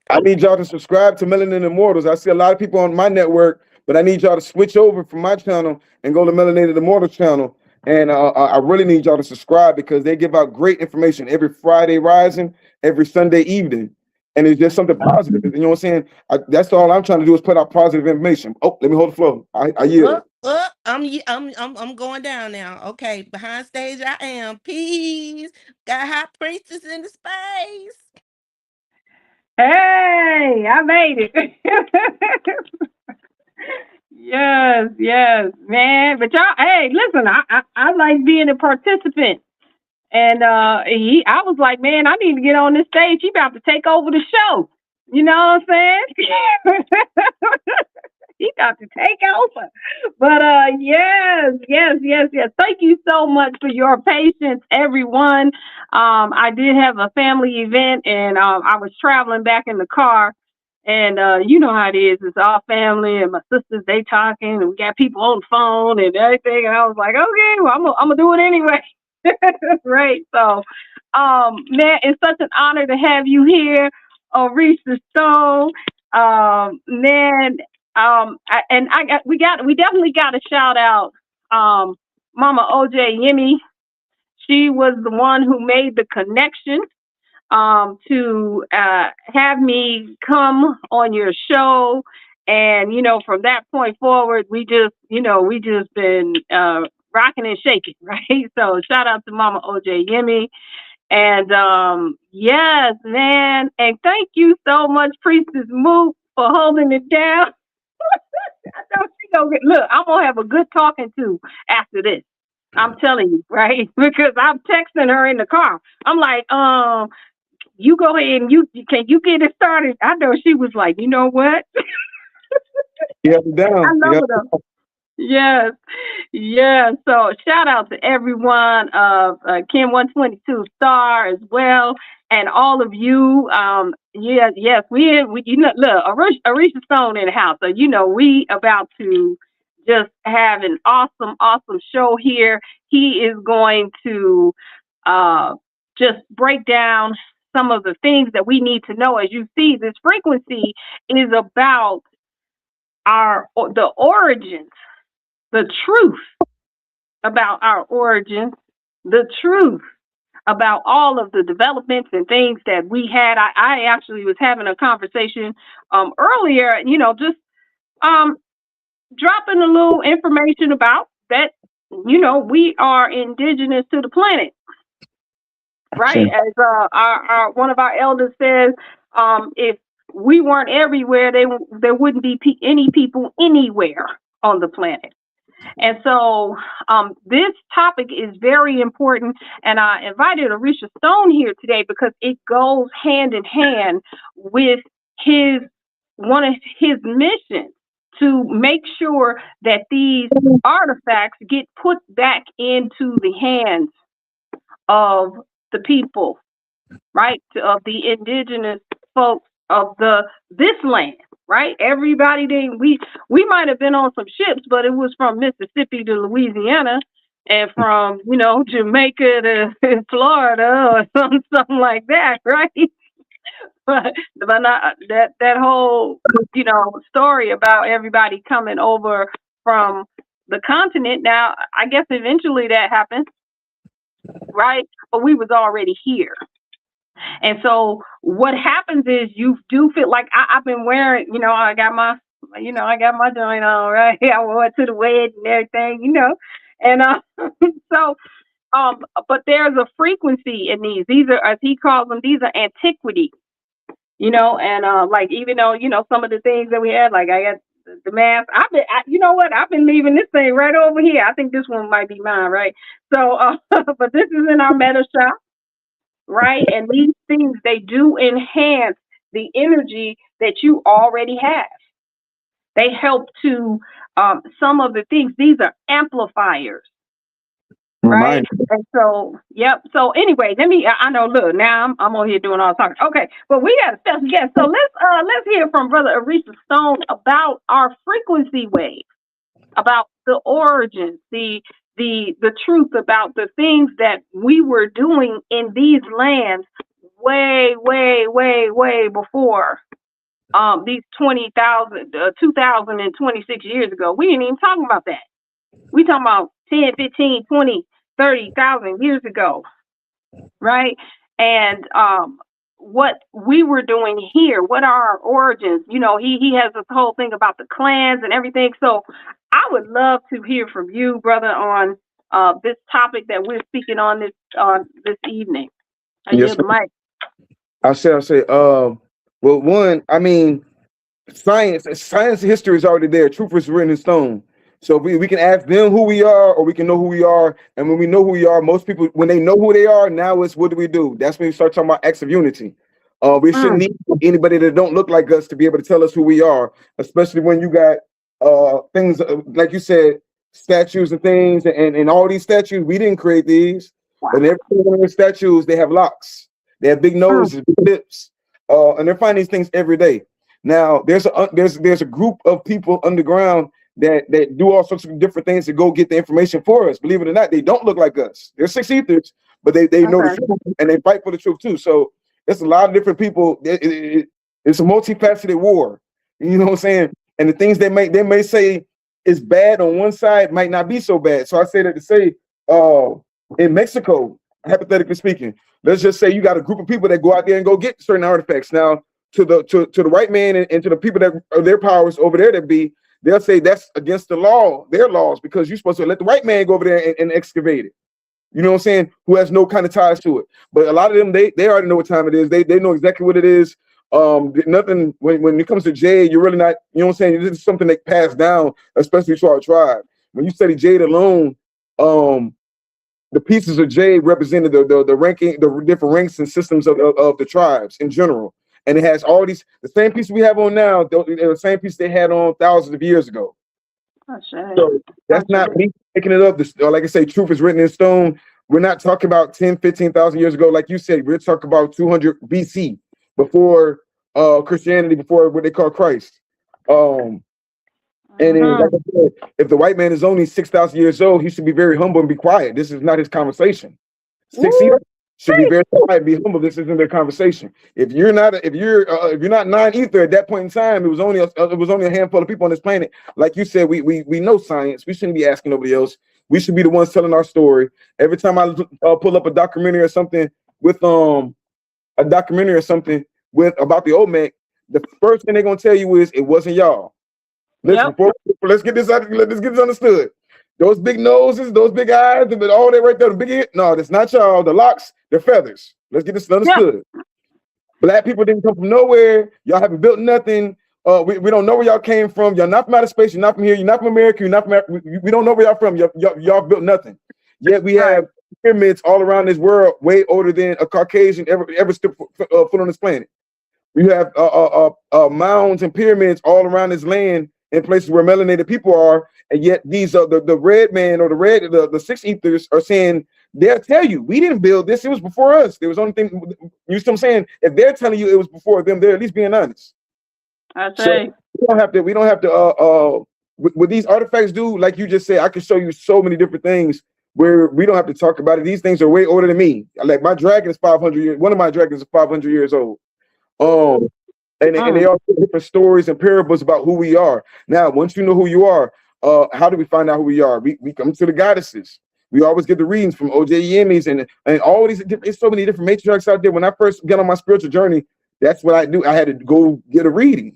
I need y'all to subscribe to Melanin Immortals. I see a lot of people on my network, but I need y'all to switch over from my channel and go to Melanated Immortals channel. And I really need y'all to subscribe because they give out great information every Friday rising, every Sunday evening. And it's just something positive. You know what I'm saying? That's all I'm trying to do is put out positive information. Oh, let me hold the floor. I yield. I'm going down now. Okay, behind stage I am. Peace. Got high priestess in the space. Hey, I made it. Yes, man. But y'all, hey, listen, I like being a participant. And I was like, man, I need to get on this stage. He about to take over the show. You know what I'm saying? He got to take over. But yes. Thank you so much for your patience, everyone. I did have a family event, and I was traveling back in the car. And you know how it is. It's all family, and my sisters, they talking, and we got people on the phone and everything. And I was like, okay, well, I'm gonna do it anyway. Right. So, man, it's such an honor to have you here, Orisha Stone. Man, we definitely got to shout out, Mama OJ Yemi. She was the one who made the connection, to have me come on your show. And, from that point forward, we just been rocking and shaking, right? So shout out to Mama OJ Yemi. And yes, man. And thank you so much, Priestess Moot, for holding it down. I know she gonna look, I'm gonna have a good talking to after this. I'm telling you, right? Because I'm texting her in the car. I'm like, you go ahead and can you get it started? I know she was like, you know what? Yeah, I down. love it though. Yes. So shout out to everyone of Kim 122 Star as well, and all of you. Yes, we look, Orisha Stone in the house, so we about to just have an awesome show here. He is going to just break down some of the things that we need to know. As you see, this frequency is about the origins, the truth about our origins, the truth about all of the developments and things that we had. I actually was having a conversation earlier, just dropping a little information about that, we are indigenous to the planet, right? As our one of our elders says, if we weren't everywhere, there wouldn't be any people anywhere on the planet. And so this topic is very important, and I invited Orisha Stone here today because it goes hand in hand with one of his missions to make sure that these artifacts get put back into the hands of the people, right? Of the indigenous folks of this land. Right, everybody. We might have been on some ships, but it was from Mississippi to Louisiana, and from Jamaica to Florida or something like that, right? But not that whole story about everybody coming over from the continent. Now, I guess eventually that happened, right? But we was already here. And so what happens is you do feel like I've been wearing, I got you know, I got my joint on, right? I went to the wedding and everything, you know, and so but there's a frequency in these. These are, as he calls them, these are antiquity, you know, and like even though you know some of the things that we had, like I got the mask. You know what? I've been leaving this thing right over here. I think this one might be mine, right? So, but this is in our meta shop, right? And these things they do enhance the energy that you already have. They help to some of the things. These are amplifiers, right? And so, yep. So anyway, let me. I know. Look, now I'm on here doing all the talking. Okay, but we got a special guest. So let's hear from Brother Orisha Stone about our frequency wave, about the origins, the truth about the things that we were doing in these lands way, way, way, way before these 2026 years ago. We didn't even talk about that. We talking about 10, 15, 20, 30,000 years ago, right? And what we were doing here, what are our origins? You know, he has this whole thing about the clans and everything. So I would love to hear from you, brother, on this topic that we're speaking on this evening. I yield the mic. I say, well, one, I mean, science history is already there. Truth is written in stone. So we can ask them who we are, or we can know who we are. And when we know who we are, most people, when they know who they are, now it's what do we do? That's when you start talking about acts of unity. We shouldn't need anybody that don't look like us to be able to tell us who we are, especially when you got things like you said, statues and things, and all these statues. We didn't create these, but every one of the statues, they have locks, they have big noses, big lips, and they're finding these things every day. Now there's a group of people underground that do all sorts of different things to go get the information for us. Believe it or not, they don't look like us. They're six ethers, but they know the truth and they fight for the truth too. So it's a lot of different people. It's a multifaceted war. You know what I'm saying? And the things they may say is bad on one side might not be so bad. So I say that to say, in Mexico, hypothetically speaking, let's just say you got a group of people that go out there and go get certain artifacts. Now, to the white man and to the people that are their powers over there that be, they'll say that's against the law, their laws, because you're supposed to let the white man go over there and excavate it. You know what I'm saying? Who has no kind of ties to it. But a lot of them, they already know what time it is. They know exactly what it is. Nothing when it comes to jade, you're really not, you know what I'm saying? This is something that passed down, especially to our tribe. When you study jade alone, the pieces of jade represented the ranking, the different ranks and systems of the tribes in general. And it has all these, the same pieces we have on now, the same piece they had on thousands of years ago. So that's not me picking it up. Like I say, truth is written in stone. We're not talking about 10, 15,000 years ago. Like you said, we're talking about 200 BC, before Christianity, before what they call Christ. And then, like I said, if the white man is only 6,000 years old, he should be very humble and be quiet. This is not his conversation. 6 years should be very quiet, be humble. This isn't their conversation. If you're not nine ether at that point in time, it was only a handful of people on this planet. Like you said, we know science. We shouldn't be asking nobody else. We should be the ones telling our story. Every time I pull up a documentary or something with about the Olmec, the first thing they're gonna tell you is it wasn't y'all. Listen, let's get this out. Let's get this understood. Those big noses, those big eyes, all that right there, the big ear. No, that's not y'all. The locks, they're feathers. Let's get this understood. Black people didn't come from nowhere. Y'all haven't built nothing. We don't know where y'all came from. Y'all not from outer space. You're not from here. You're not from America. You're not from. We don't know where y'all from. Y'all built nothing. Yet we have pyramids all around this world, way older than a Caucasian ever stood foot on this planet. We have mounds and pyramids all around this land in places where melanated people are, and yet these are the red man or the six ethers are saying, they'll tell you we didn't build this, it was before us. There was only thing, you see what I'm saying? If they're telling you it was before them, they're at least being honest. I say so we don't have to what these artifacts do, like you just said, I can show you so many different things where we don't have to talk about it. These things are way older than me. Like my dragon is 500 years, one of my dragons is 500 years old. And they all have different stories and parables about who we are. Now, once you know who you are, how do we find out who we are? We come to the goddesses. We always get the readings from OJ Yemis and all these. There's so many different matriarchs out there. When I first got on my spiritual journey, that's what I do. I had to go get a reading.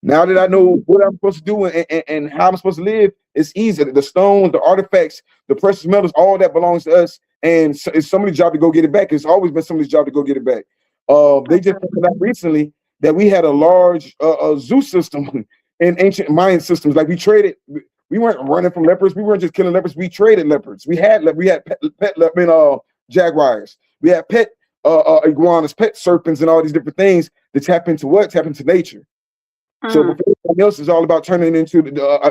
Now that I know what I'm supposed to do and how I'm supposed to live, it's easy. The stones, the artifacts, the precious metals, all that belongs to us. And it's somebody's job to go get it back. It's always been somebody's job to go get it back. They just found out recently that we had a large zoo system in ancient Mayan systems. Like we traded, we weren't running from leopards. We weren't just killing leopards. We traded leopards. We had pet jaguars. We had pet iguanas, pet serpents, and all these different things that tap into what? Tap into nature. So before everything else is all about turning into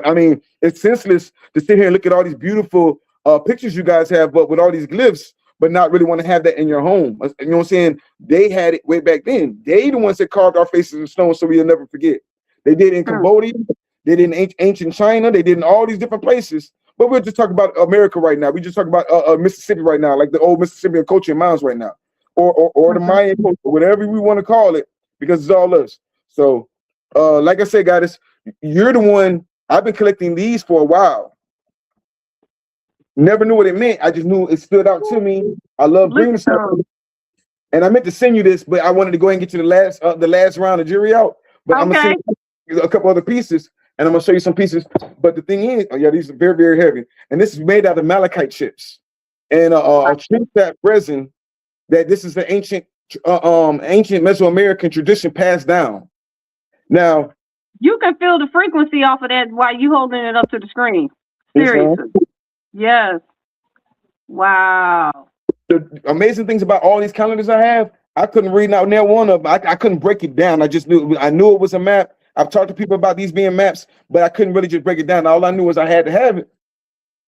I mean, it's senseless to sit here and look at all these beautiful pictures you guys have, but with all these glyphs, but not really want to have that in your home. You know what I'm saying? They had it way back then. They the ones that carved our faces in stone so we'll never forget. They did it in Cambodia, they did it in ancient China, they did it in all these different places. But we're just talking about America right now. We just talk about Mississippi right now, like the old Mississippian culture in mounds right now, or the Mayan culture, whatever we want to call it, because it's all us. So, like I said, guys, you're the one. I've been collecting these for a while. Never knew what it meant. I just knew it stood out to me. I love green stuff. And I meant to send you this, but I wanted to go ahead and get you the last round of jury out. But I'm gonna send you a couple other pieces, and I'm gonna show you some pieces. But the thing is, yeah, these are very, very heavy. And this is made out of malachite chips and a tree sap resin. That this is the ancient Mesoamerican tradition passed down. Now you can feel the frequency off of that while you holding it up to the screen. Seriously. Yes. Wow. The amazing things about all these calendars I have, I couldn't read out near one of them. I couldn't break it down. I knew it was a map. I've talked to people about these being maps, but I couldn't really just break it down. All I knew was I had to have it.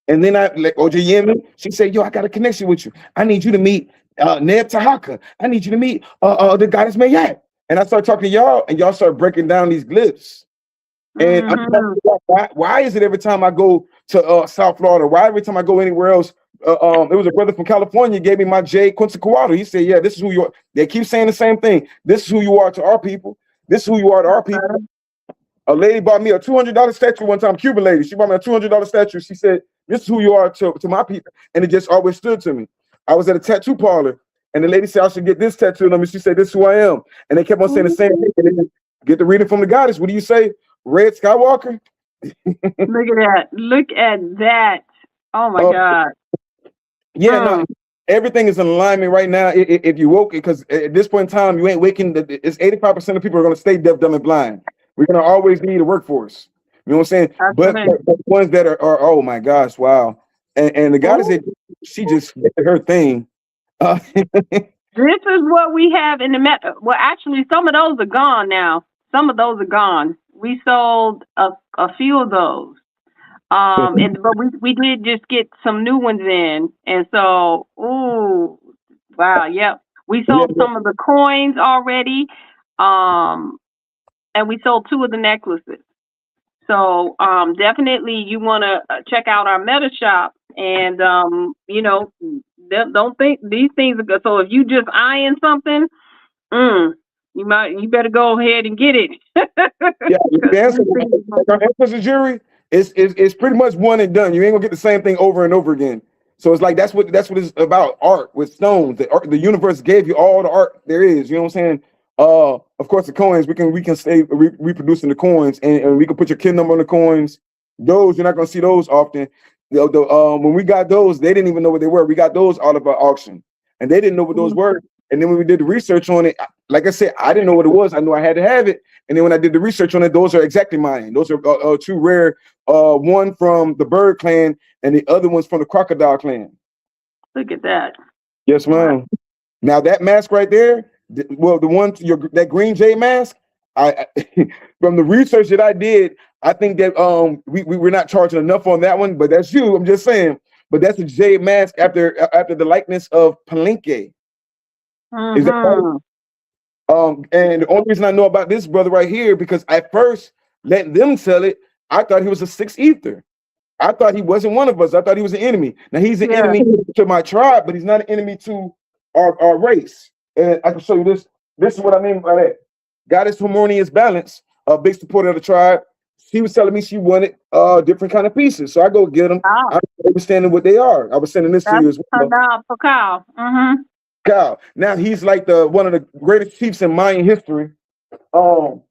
And then I like OJ Yemen, she said, yo, I got a connection with you. I need you to meet Neb Tahaka. I need you to meet the goddess Mayat. And I started talking to y'all, and y'all started breaking down these glyphs. And why is it every time I go to South Florida, why every time I go anywhere else, it was a brother from California gave me my J Quetzalcoatl. He said, yeah, this is who you are. They keep saying the same thing. This is who you are to our people. This is who you are to our people. A lady bought me a $200 statue one time, Cuban lady. She bought me a $200 statue. She said, this is who you are to my people. And it just always stood to me. I was at a tattoo parlor, and the lady said I should get this tattoo on me. She said, this is who I am. And they kept on saying the same thing. And then get the reading from the goddess. What do you say? Red Skywalker? Look at that. Look at that. Oh, my God. Yeah, no, everything is in alignment right now. If you woke it, because at this point in time, you ain't waking. It's 85% of people are going to stay deaf, dumb, and blind. We're going to always need a workforce. You know what I'm saying? But the ones that are, oh my gosh, wow. And the goddess, she just did her thing. This is what we have in the well, actually, some of those are gone now. Some of those are gone. We sold a few of those. But we did just get some new ones in. And so, ooh, wow, yep. We sold some of the coins already. And we sold 2 of the necklaces. So definitely you want to check out our meta shop. And, you know, don't think these things are good. So if you just eyeing something, you better go ahead and get it. Yeah, the answer jury is pretty much one and done. You ain't gonna get the same thing over and over again. So it's like that's what it's about. Art with stones. The universe gave you all the art there is. You know what I'm saying? Of course, the coins we can stay reproducing the coins, and we can put your KIN number on the coins. Those you're not gonna see those often. When we got those, they didn't even know what they were. We got those out of our auction, and they didn't know what those were. And then when we did the research on it, like I said, I didn't know what it was. I knew I had to have it. And then when I did the research on it, those are exactly mine. Those are 2 rare. One from the bird clan, and the other one's from the crocodile clan. Look at that. Yes, ma'am. Wow. Now that mask right there, the one that green jade mask, I from the research that I did, I think that we're not charging enough on that one, but that's you. I'm just saying. But that's a jade mask after the likeness of Palenque. Is that right? And the only reason I know about this brother right here, because at first letting them sell it, I thought he was a 6th ether. I thought he wasn't one of us. I thought he was an enemy. Now he's an enemy to my tribe, but he's not an enemy to our race. And I can show you this. This is what I mean by that. Goddess Harmonious Balance, a big supporter of the tribe. She was telling me she wanted different kind of pieces. So I go get them. I'm understanding what they are. I was sending this to you as well. Kyle. Kyle. Now he's like one of the greatest chiefs in Mayan history. Who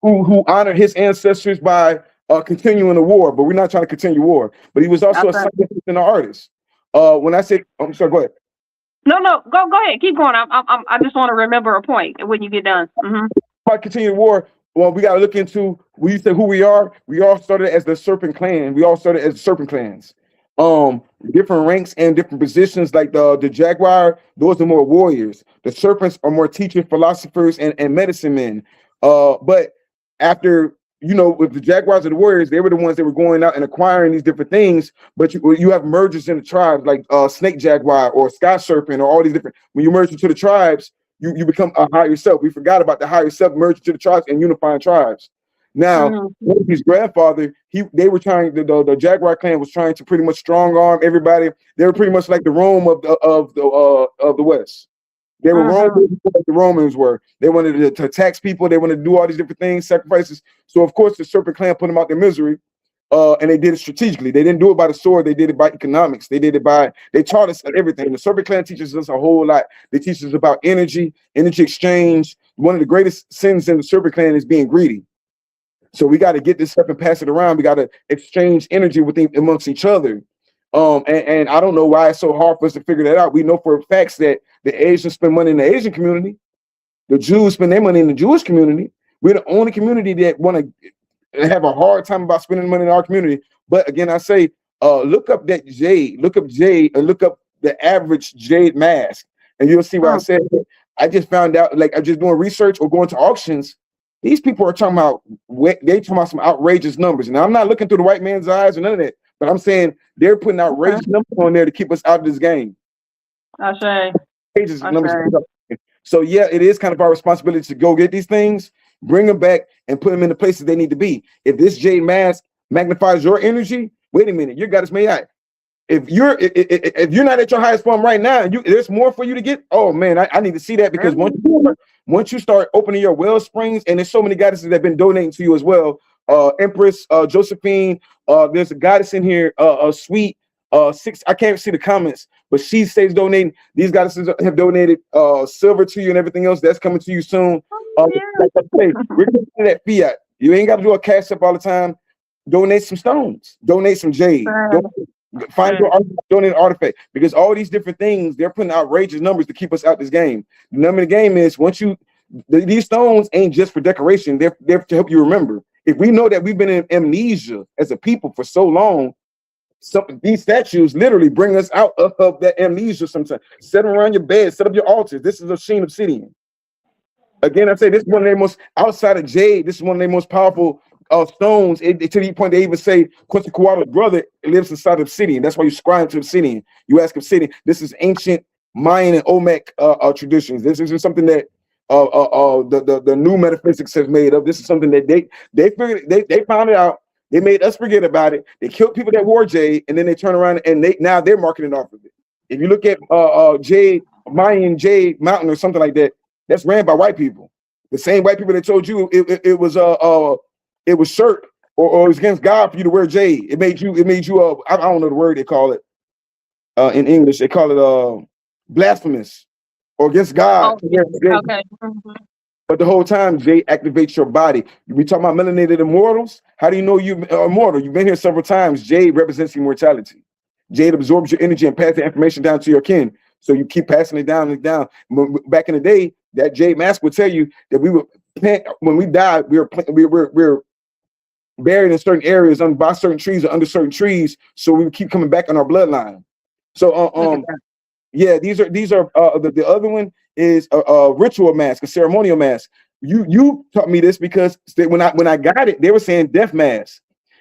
who honored his ancestors by continuing the war. But we're not trying to continue war. But he was also a scientist and an artist. When I said, I'm sorry, go ahead. No, go ahead, keep going. I just want to remember a point when you get done. About continuing war. Well, we got to look into. When you say who we are, we all started as the Serpent Clan. We all started as Serpent Clans. Different ranks and different positions. Like the Jaguar, those are more warriors. The Serpents are more teachers, philosophers, and medicine men. But after, with the Jaguars and the Warriors, they were the ones that were going out and acquiring these different things. But you have mergers in the tribes, like Snake Jaguar or Sky Serpent, or all these different. When you merge into the tribes, you become a higher self. We forgot about the higher self merging to the tribes and unifying tribes. Now, his grandfather, they were trying. The Jaguar clan was trying to pretty much strong arm everybody. They were pretty much like the Rome of the West. They were Romans, like the Romans were. They wanted to tax people. They wanted to do all these different things, sacrifices. So of course, the Serpent Clan put them out their misery, and they did it strategically. They didn't do it by the sword. They did it by economics. They taught us everything. The Serpent Clan teaches us a whole lot. They teach us about energy exchange. One of the greatest sins in the Serpent Clan is being greedy. So we got to get this stuff and pass it around. We got to exchange energy amongst each other. And I don't know why it's so hard for us to figure that out. We know for a fact that the Asians spend money in the Asian community. The Jews spend their money in the Jewish community. We're the only community that want to have a hard time about spending money in our community. But again, I say, look up that jade. Look up jade and look up the average jade mask. And you'll see what I said. I just found out, like, I'm just doing research or going to auctions. These people are talking about some outrageous numbers. And I'm not looking through the white man's eyes or none of that. But I'm saying they're putting outrageous numbers on there to keep us out of this game. Outrageous numbers. So yeah, it is kind of our responsibility to go get these things, bring them back, and put them in the places they need to be. If this jade mask magnifies your energy, wait a minute, your goddess may I. If you're not at your highest form right now, and there's more for you to get. Oh man, I need to see that, because once you start opening your well springs, and there's so many goddesses that have been donating to you as well. Empress Josephine, there's a goddess in here, Sweet 6. I can't see the comments, but she stays donating. These goddesses have donated silver to you and everything else that's coming to you soon. Like I say, we're going to that fiat. You ain't got to do a cash up all the time. Donate some stones. Donate some jade. Find your donate an artifact, because all these different things, they're putting outrageous numbers to keep us out this game. The number of the game is these stones ain't just for decoration. They're to help you remember. If we know that we've been in amnesia as a people for so long, these statues literally bring us out of that amnesia sometimes. Set them around your bed, set up your altars. This is a sheen obsidian. Again, I say this is one of the most, outside of jade, this is one of the most powerful stones. To the point they even say Quetzalcoatl's brother lives inside of obsidian. That's why you scribe to obsidian. You ask obsidian. This is ancient Mayan and Olmec traditions. This isn't something that the new metaphysics has made up. This is something that they figured, they found it out. They made us forget about it. They killed people that wore jade, and then they turn around and now they're marketing off of it. If you look at jade, Mayan Jade Mountain or something like that, that's ran by white people. The same white people that told you it was shirt or it was against God for you to wear jade. It made you I don't know the word they call it in English. They call it blasphemous or against God. Okay. But the whole time, jade activates your body. We talk about melanated immortals. How do you know you're immortal? You've been here several times. Jade represents immortality. Jade absorbs your energy and passes the information down to your kin. So you keep passing it down and down. Back in the day, that jade mask would tell you that when we died, we were buried in certain areas by certain trees or under certain trees. So we would keep coming back on our bloodline. So yeah, these are the other one is a ritual mask, a ceremonial mask. You taught me this because when I got it, they were saying death mask.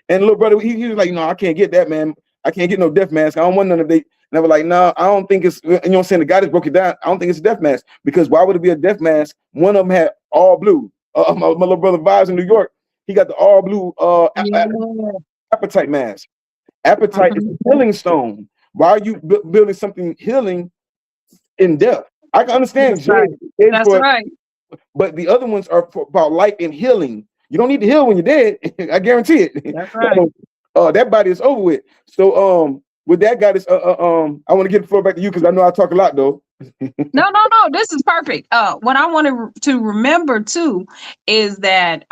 And little brother, he was like, no, I can't get that, man. I can't get no death mask. I don't want none of they. And I was like, no, I don't think it's, you know what I'm saying? The guy that broke it down, I don't think it's a death mask, because why would it be a death mask? One of them had all blue. My little brother Vibes in New York, he got the all blue appetite mask. Appetite is a healing stone. Why are you building something healing in death? I can understand. That's right. But the other ones are about life and healing. You don't need to heal when you're dead. I guarantee it. That's right. That body is over with. So with that, guys, I want to get the floor back to you because I know I talk a lot though. No, this is perfect. What I want to remember too is that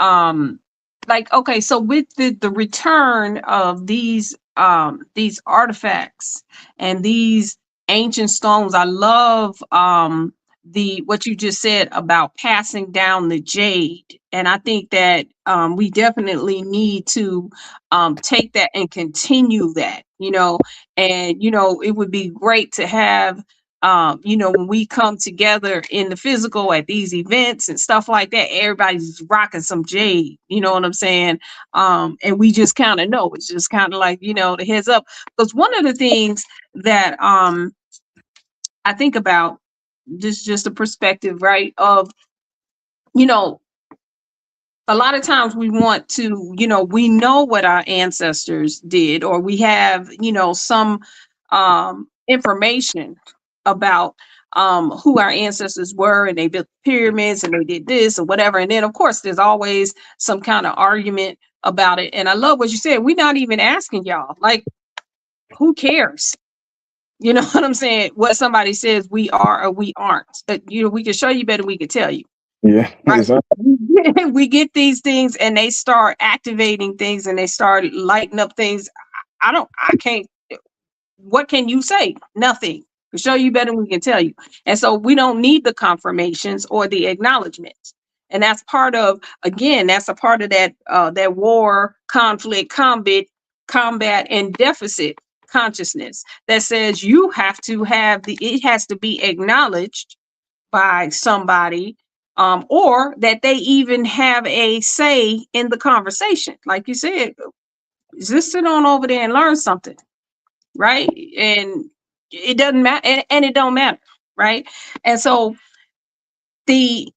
like, okay, so with the return of these artifacts and these ancient stones, I love the what you just said about passing down the jade. And I think that we definitely need to take that and continue that, and it would be great to have when we come together in the physical at these events and stuff like that, everybody's rocking some jade, you know what I'm saying? And we just kind of know, it's just kind of like, the heads up. Because one of the things that I think about, just a perspective, right, of, you know, a lot of times we want to, we know what our ancestors did, or we have, some information about who our ancestors were, and they built pyramids and they did this or whatever. And then, of course, there's always some kind of argument about it. And I love what you said. We're not even asking y'all, like, who cares? You know what I'm saying? What somebody says we are or we aren't. We can show you better, we can tell you. Yeah, right. exactly. We get these things and they start activating things and they start lighting up things. I can't, what can you say? Nothing. We show you better than we can tell you. And so we don't need the confirmations or the acknowledgments. And that's part of, again, that's a part of that war, conflict, combat, and deficit consciousness that says you have to have it has to be acknowledged by somebody, or that they even have a say in the conversation. Like you said, just sit on over there and learn something, right? And it doesn't matter, and it don't matter, right? And so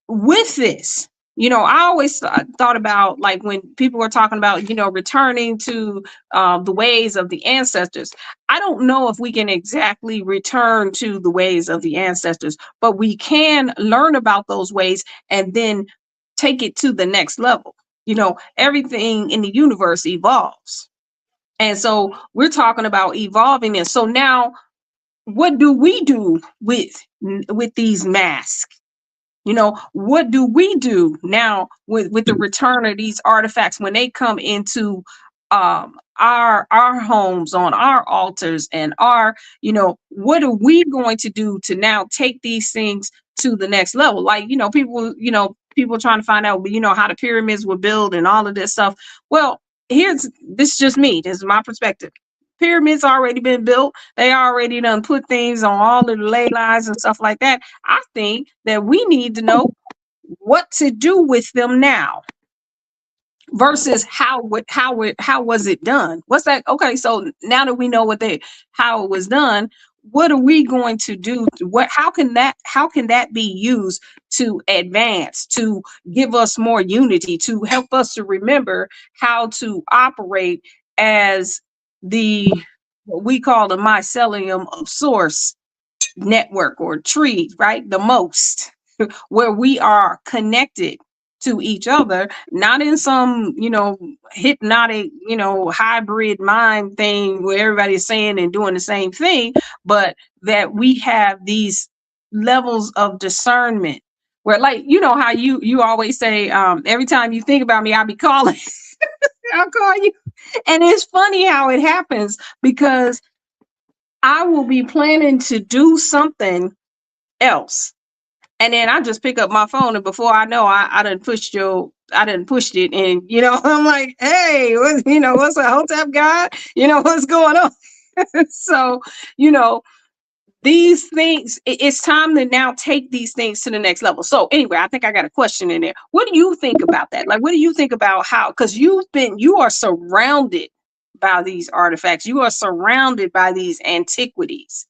with this, I always thought about, like, when people were talking about, returning to the ways of the ancestors. I don't know if we can exactly return to the ways of the ancestors, but we can learn about those ways and then take it to the next level. Everything in the universe evolves. And so we're talking about evolving it. So now, what do we do with these masks? What do we do now with the return of these artifacts when they come into our homes, on our altars, and what are we going to do to now take these things to the next level? Like, people trying to find out, how the pyramids were built and all of this stuff. Well, this is just me. This is my perspective. Pyramids already been built. They already done put things on all of the ley lines and stuff like that. I think that we need to know what to do with them now versus how was it done? What's that? Okay, so now that we know how it was done, what are we going to do? How can that be used to advance, to give us more unity, to help us to remember how to operate as what we call the mycelium of source network or tree, right? The most, where we are connected to each other, not in some, hypnotic, hybrid mind thing where everybody's saying and doing the same thing, but that we have these levels of discernment where, like, how you always say, every time you think about me, I'll be calling. I'll call you. And it's funny how it happens, because I will be planning to do something else, and then I just pick up my phone, and before I know, I done pushed it, and I'm like, hey, what's a hotep guy? What's going on? So, these things, it's time to now take these things to the next level. So anyway, I think I got a question in there. What do you think about that? Like, what do you think about how, because you are surrounded by these artifacts, you are surrounded by these antiquities,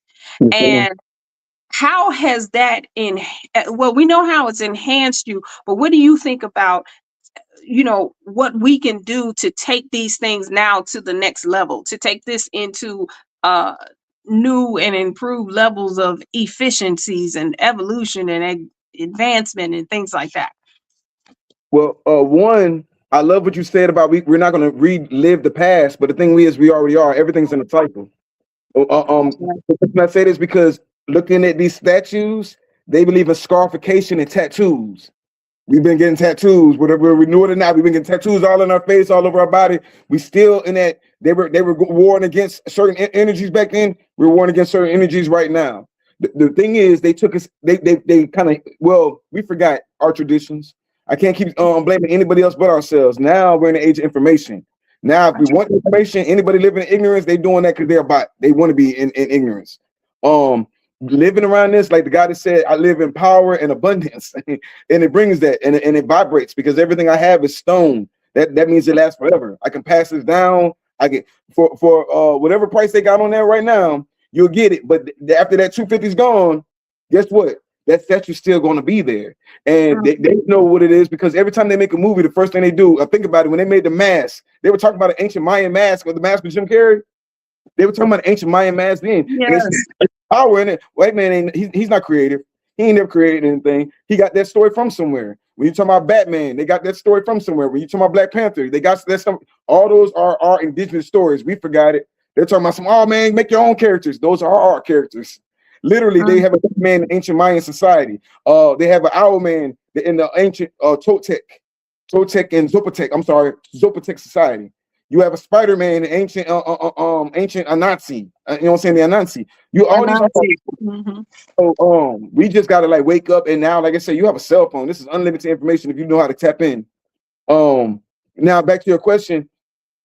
and how has that well, we know how it's enhanced you, but what do you think about, what we can do to take these things now to the next level, to take this into new and improved levels of efficiencies and evolution and advancement and things like that? Well, one, I love what you said about we're not going to relive the past, but the thing is, we already are. Everything's in a cycle. I say this because looking at these statues, they believe in scarification and tattoos. We've been getting tattoos, whether we knew it or not. We've been getting tattoos all in our face, all over our body. We still in that. They were warring against certain energies back then. We're warring against certain energies right now. The thing is, they took us. They kind of we forgot our traditions. I can't keep blaming anybody else but ourselves. Now we're in the age of information. Now, if we want information, anybody living in ignorance, they doing that because they're bot. They want to be in ignorance. Living around this, like the guy that said, I live in power and abundance, and it brings that, and it vibrates because everything I have is stone. That means it lasts forever. I can pass this down. I get for whatever price they got on there right now, you'll get it. But after that 250 is gone, guess what? That statue's still going to be there, and they know what it is because every time they make a movie, the first thing they do, think about it. When they made the mask, they were talking about an ancient Mayan mask or the mask of Jim Carrey. They were talking about an ancient Mayan mask then. Yes. And power in it. White man ain't he's not creative. He ain't never created anything. He got that story from somewhere. When you talk about Batman, they got that story from somewhere. When you talk about Black Panther, they got that stuff. All those are our indigenous stories. We forgot it. They're talking about oh man, make your own characters. Those are our characters. Literally, they have a man in ancient Mayan society. They have an owl man in the ancient Toltec and Zopotec. I'm sorry, Zopotec society. You have a Spider-Man in ancient ancient Anansi. You know what I'm saying? The Anansi. You all these. So we just gotta like wake up, and now, like I said, you have a cell phone. This is unlimited information if you know how to tap in. Now back to your question.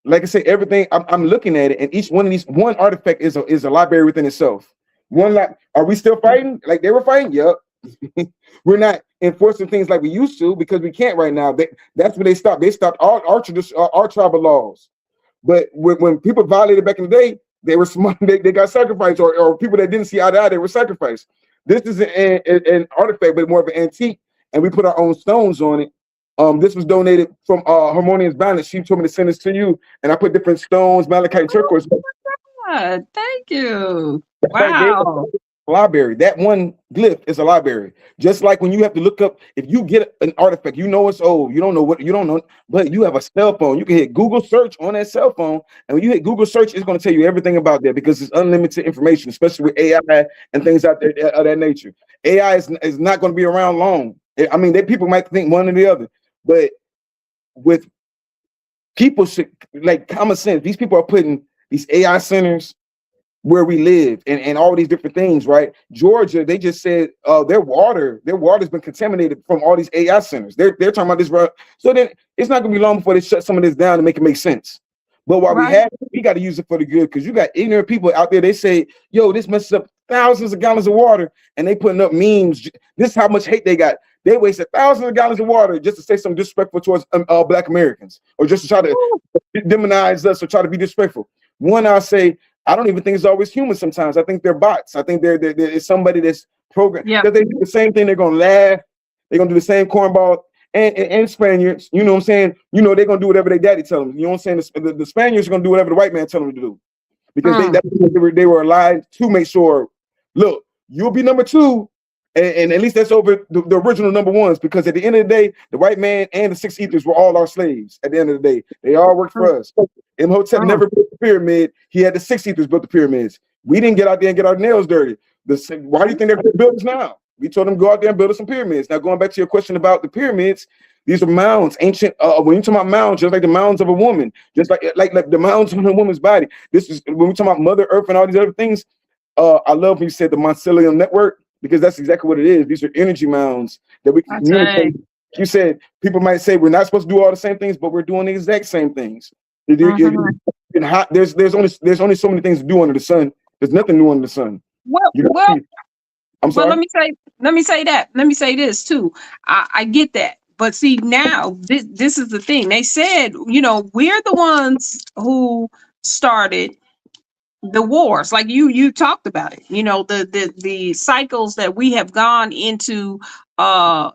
Like I said, everything I'm looking at it, and each one of these one artifact is a library within itself. Are we still fighting? Like they were fighting? Yep. We're not enforcing things like we used to because we can't right now. That's when they stopped. They stopped all our tribal laws. But when people violated back in the day, they were smart. They got sacrificed, or people that didn't see eye to eye, they were sacrificed. This is an artifact, but more of an antique, and we put our own stones on it. This was donated from Harmonious Balance. She told me to send this to you, and I put different stones, malachite, turquoise. God, thank you. Wow. Library. That one glyph is a library. Just like when you have to look up, if you get an artifact, you know it's old. You don't know, but you have a cell phone. You can hit Google search on that cell phone, and when you hit Google search, it's going to tell you everything about that because it's unlimited information, especially with AI and things out there of that nature. AI is not going to be around long. I mean, people might think one or the other, but with people should like common sense. These people are putting these AI centers where we live and all these different things, right? Georgia, they just said their water's been contaminated from all these AI centers. They're talking about this, so then it's not gonna be long before they shut some of this down to make it make sense. But while we got to use it for the good, because you got ignorant people out there. They say, "Yo, this messes up thousands of gallons of water," and they putting up memes. This is how much hate they got. They wasted thousands of gallons of water just to say something disrespectful towards Black Americans, or just to try to demonize us or try to be disrespectful. One, I'll say, I don't even think it's always humans. Sometimes I think they're bots. I think they're somebody that's programmed. Yeah, they do the same thing. They're gonna laugh. They're gonna do the same cornball. And Spaniards, you know what I'm saying? You know they're gonna do whatever their daddy tell them. You know what I'm saying? The Spaniards are gonna do whatever the white man tell them to do, because they were alive to make sure. Look, you'll be number two, and at least that's over the original number ones. Because at the end of the day, the white man and the six ethers were all our slaves. At the end of the day, they all worked for us. Imhotep never built the pyramid. He had the six ethers built the pyramids. We didn't get out there and get our nails dirty. Why do you think they're going to build us now? We told them go out there and build us some pyramids. Now, going back to your question about the pyramids, these are mounds, ancient. When you talk about mounds, just like the mounds of a woman, just like the mounds on a woman's body. This is when we talk about Mother Earth and all these other things. I love when you said the mycelium network, because that's exactly what it is. These are energy mounds that we can communicate. You said people might say we're not supposed to do all the same things, but we're doing the exact same things. There's only so many things to do under the sun. There's nothing new under the sun. I'm sorry. Well, let me say this too. I get that. But see, now this is the thing. They said, we're the ones who started the wars. Like you talked about it. The cycles that we have gone into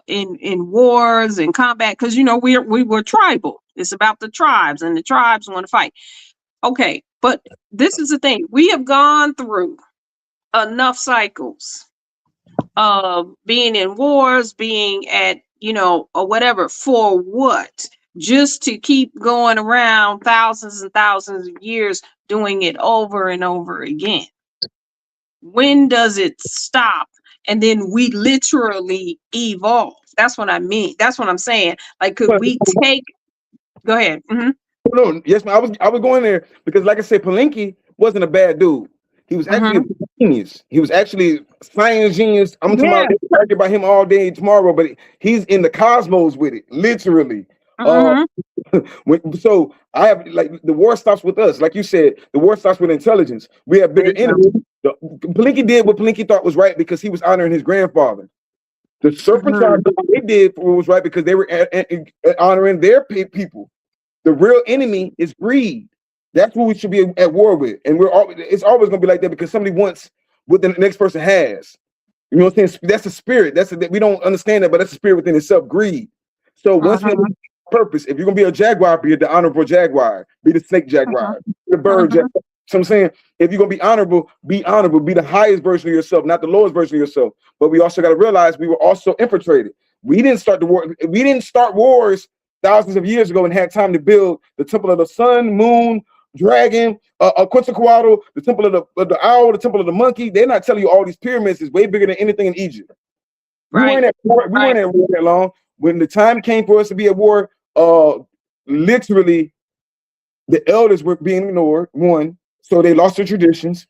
in wars and combat, because we were tribal. It's about the tribes, and the tribes want to fight. Okay, but this is the thing. We have gone through enough cycles of being in wars, being at, or whatever, for what? Just to keep going around thousands and thousands of years doing it over and over again. When does it stop? And then we literally evolve. That's what I mean. That's what I'm saying. Like, could we take? Go ahead. Mm-hmm. No, yes, man. I was going there because, like I said, Palenque wasn't a bad dude. He was actually a genius. He was actually a science genius. I'm talking about, argue about him all day tomorrow, but he's in the cosmos with it, literally. So I have, like, the war stops with us. Like you said, the war stops with intelligence. We have bigger enemies. Palenque did what Palenque thought was right because he was honoring his grandfather. The Serpent tribe, they did what was right because they were honoring their people. The real enemy is greed. That's what we should be at war with. And it's always going to be like that because somebody wants what the next person has. You know what I'm saying? That's a spirit. We don't understand that, but that's a spirit within itself, greed. So once we purpose, if you're going to be a jaguar, be the honorable jaguar. Be the snake jaguar. Be the bird jaguar. So I'm saying, if you're going to be honorable, be the highest version of yourself, not the lowest version of yourself. But we also got to realize we were also infiltrated. We didn't start the war. We didn't start wars thousands of years ago and had time to build the temple of the sun, moon, dragon, Quetzalcoatl, the temple of the owl, the temple of the monkey. They're not telling you all these pyramids is way bigger than anything in Egypt. We weren't at war that long. When the time came for us to be at war, literally the elders were being ignored, one, so they lost their traditions.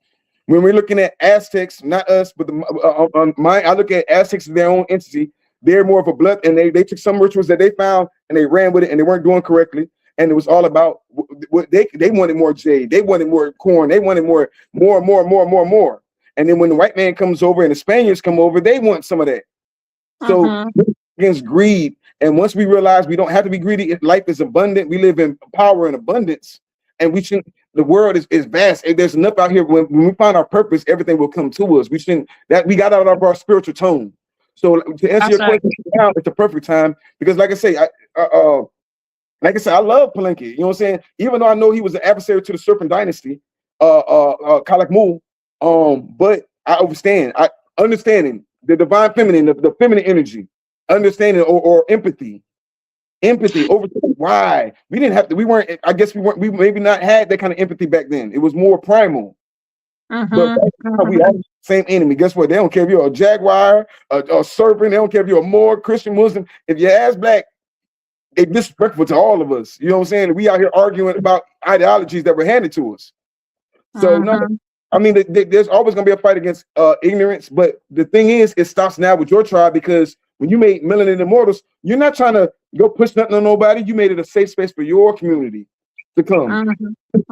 When we're looking at Aztecs, not us, but I look at Aztecs as their own entity. They're more of a blood, and they took some rituals that they found and they ran with it, and they weren't doing correctly. And it was all about what they wanted more jade, they wanted more corn, they wanted more. And then when the white man comes over and the Spaniards come over, they want some of that. So against greed. And once we realize we don't have to be greedy, life is abundant. We live in power and abundance, and we shouldn't. The world is vast. There's enough out here. When we find our purpose, everything will come to us. We shouldn't. That we got out of our spiritual tone. So to answer your question now, it's the perfect time because, like I say, I love Palenque. You know what I'm saying? Even though I know he was an adversary to the Serpent Dynasty, Kalak Mu, but I understanding the divine feminine, the feminine energy, understanding or empathy over why we didn't have to. We weren't. I guess we maybe not had that kind of empathy back then. It was more primal. But we have the same enemy. Guess what? They don't care if you're a jaguar, a serpent. They don't care if you're a Moor, Christian, Muslim. If you're ass black, they disrespectful to all of us. You know what I'm saying? We out here arguing about ideologies that were handed to us. So no, I mean, there's always gonna be a fight against ignorance. But the thing is, it stops now with your tribe because when you made Melanin Immortals, you're not trying to go push nothing on nobody. You made it a safe space for your community to come.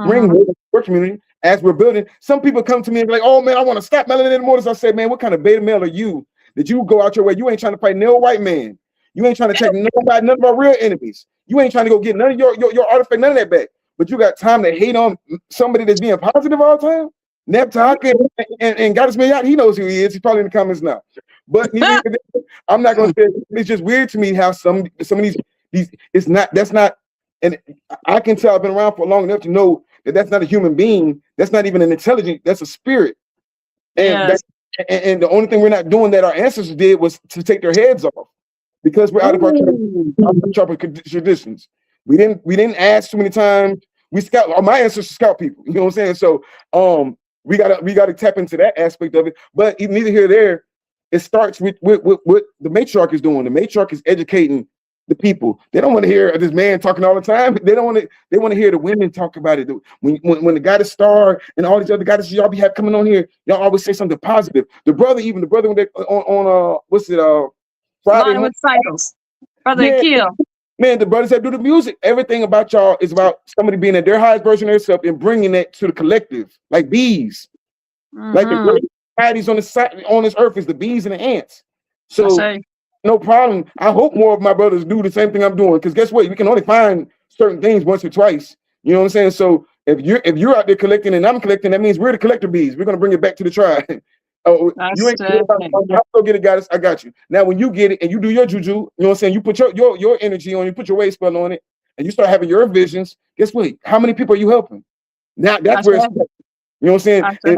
Bring your community. As we're building, some people come to me and be like, "Oh man, I want to stop Melanin Immortals." I say, "Man, what kind of beta male are you that you go out your way? You ain't trying to fight no white man. You ain't trying to take nobody, none of our real enemies. You ain't trying to go get none of your artifact, none of that back. But you got time to hate on somebody that's being positive all the time." Neptak and Goddess Mayat, he knows who he is. He's probably in the comments now. But I'm not going to say it's just weird to me how some of these that's not, and I can tell I've been around for long enough to know that that's not a human being. That's not even an intelligent. That's a spirit. And and the only thing we're not doing that our ancestors did was to take their heads off because we're out of our traditions. We didn't ask too many times. We scout. My ancestors scout people. You know what I'm saying? So we gotta tap into that aspect of it. But neither here nor there. It starts with what the matriarch is doing. The matriarch is educating the people. They don't want to hear this man talking all the time. They want to hear the women talk about it. When the goddess Star and all these other goddesses y'all be coming on here, y'all always say something positive. The brother when they on what's it Friday with Cycles. Brother Akil. Man, the brothers that do the music, everything about y'all is about somebody being at their highest version of themselves and bringing that to the collective, like bees. Like the great bodies on this earth is the bees and the ants. So no problem. I hope more of my brothers do the same thing I'm doing. Because guess what? We can only find certain things once or twice. You know what I'm saying? So if you're out there collecting and I'm collecting, that means we're the collector bees. We're gonna bring it back to the tribe. You ain't I'll go get it, goddess. I got you. Now when you get it and you do your juju, you know what I'm saying? You put your energy on, you put your weight spell on it, and you start having your visions. Guess what? How many people are you helping? Now that's where it's, you know what I'm saying?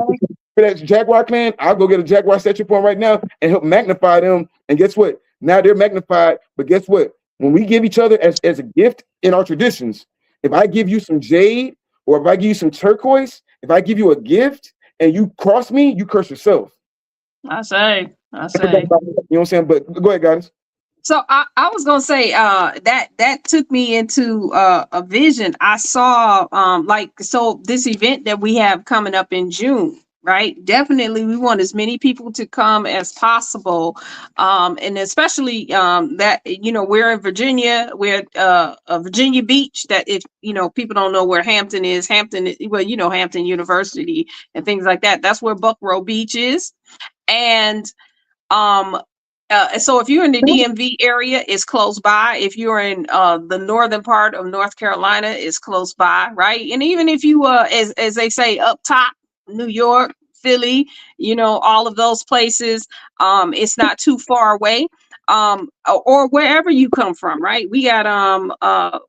For that Jaguar clan, I'll go get a Jaguar statue for them right now and help magnify them. And guess what? Now they're magnified. But guess what? When we give each other as a gift in our traditions, if I give you some jade or if I give you some turquoise, if I give you a gift and you cross me, you curse yourself. I say. You know what I'm saying? But go ahead, guys. So I was gonna say that took me into a vision. I saw so this event that we have coming up in June, right? Definitely we want as many people to come as possible. And especially that we're in Virginia, we're Virginia Beach, that if people don't know where Hampton is, Hampton University and things like that. That's where Buckrow Beach is. And so if you're in the DMV area, it's close by. If you're in the northern part of North Carolina, it's close by, right? And even if you, as they say, up top, New York, Philly, all of those places, it's not too far away, or wherever you come from, right? We got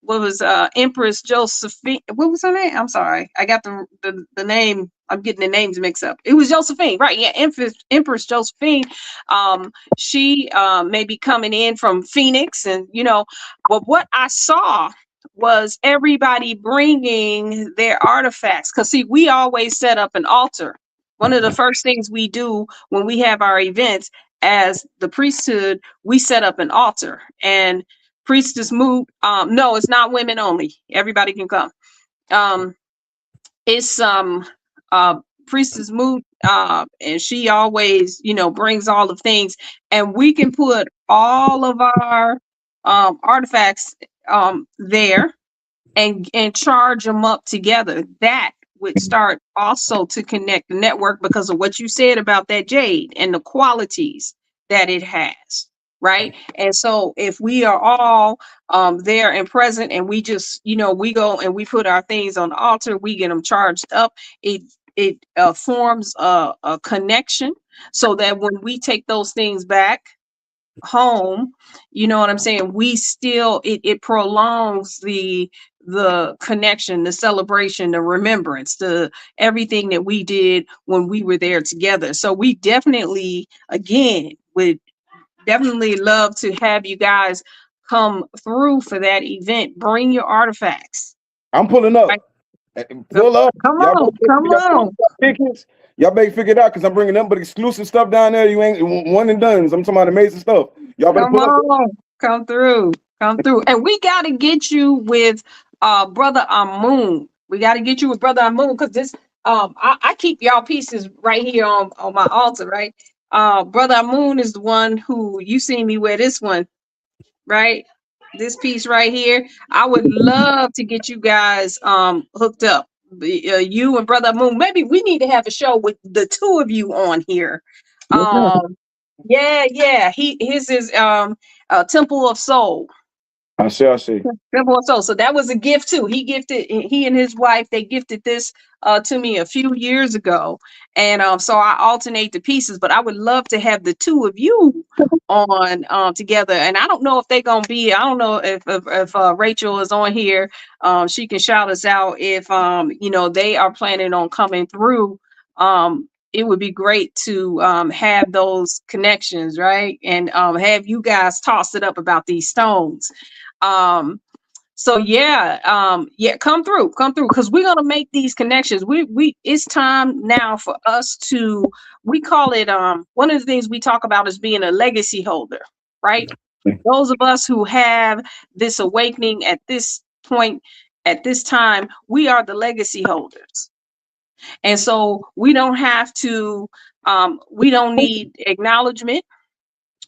what was Empress Josephine? What was her name? I'm sorry, I got the name. I'm getting the names mixed up. It was Josephine, right? Yeah, Empress Josephine. She may be coming in from Phoenix, and but what I saw was everybody bringing their artifacts. Because see, we always set up an altar. One of the first things we do when we have our events as the priesthood, we set up an altar. And Priestess Moot, no, it's not women only. Everybody can come. It's Priestess Moot, and she always, brings all the things, and we can put all of our artifacts there and charge them up together. That would start also to connect the network because of what you said about that jade and the qualities that it has. Right. And so if we are all there and present, and we just, we go and we put our things on the altar, we get them charged up. It forms a connection so that when we take those things back home, you know what I'm saying, we still, it prolongs the connection, the celebration, the remembrance, the everything that we did when we were there together. So we definitely, again, would definitely love to have you guys come through for that event. Bring your artifacts. I'm pulling up. Right. Pull up. Come on. Y'all better figure it out because I'm bringing them but exclusive stuff down there. You ain't one and done. I'm talking about amazing stuff. Y'all better pull up. Come through. And we got to get you with Brother Amun. We got to get you with Brother Amun because this I keep y'all pieces right here on my altar, right? Brother Amun is the one who you see me wear this one, right? This piece right here. I would love to get you guys hooked up. You and Brother Amun. Maybe we need to have a show with the two of you on here. Yeah. His is Temple of Soul. I see. Temple of Soul. So that was a gift too. He and his wife, they gifted this to me a few years ago. And so I alternate the pieces, but I would love to have the two of you on together. And I don't know if they're gonna be, I don't know if Rachel is on here. She can shout us out if they are planning on coming through. It would be great to have those connections, right? And have you guys toss it up about these stones. So come through because we're gonna make these connections. We it's time now for us to, we call it one of the things we talk about is being a legacy holder, right? Those of us who have this awakening at this point, at this time, we are the legacy holders. And so we don't have to, we don't need acknowledgement.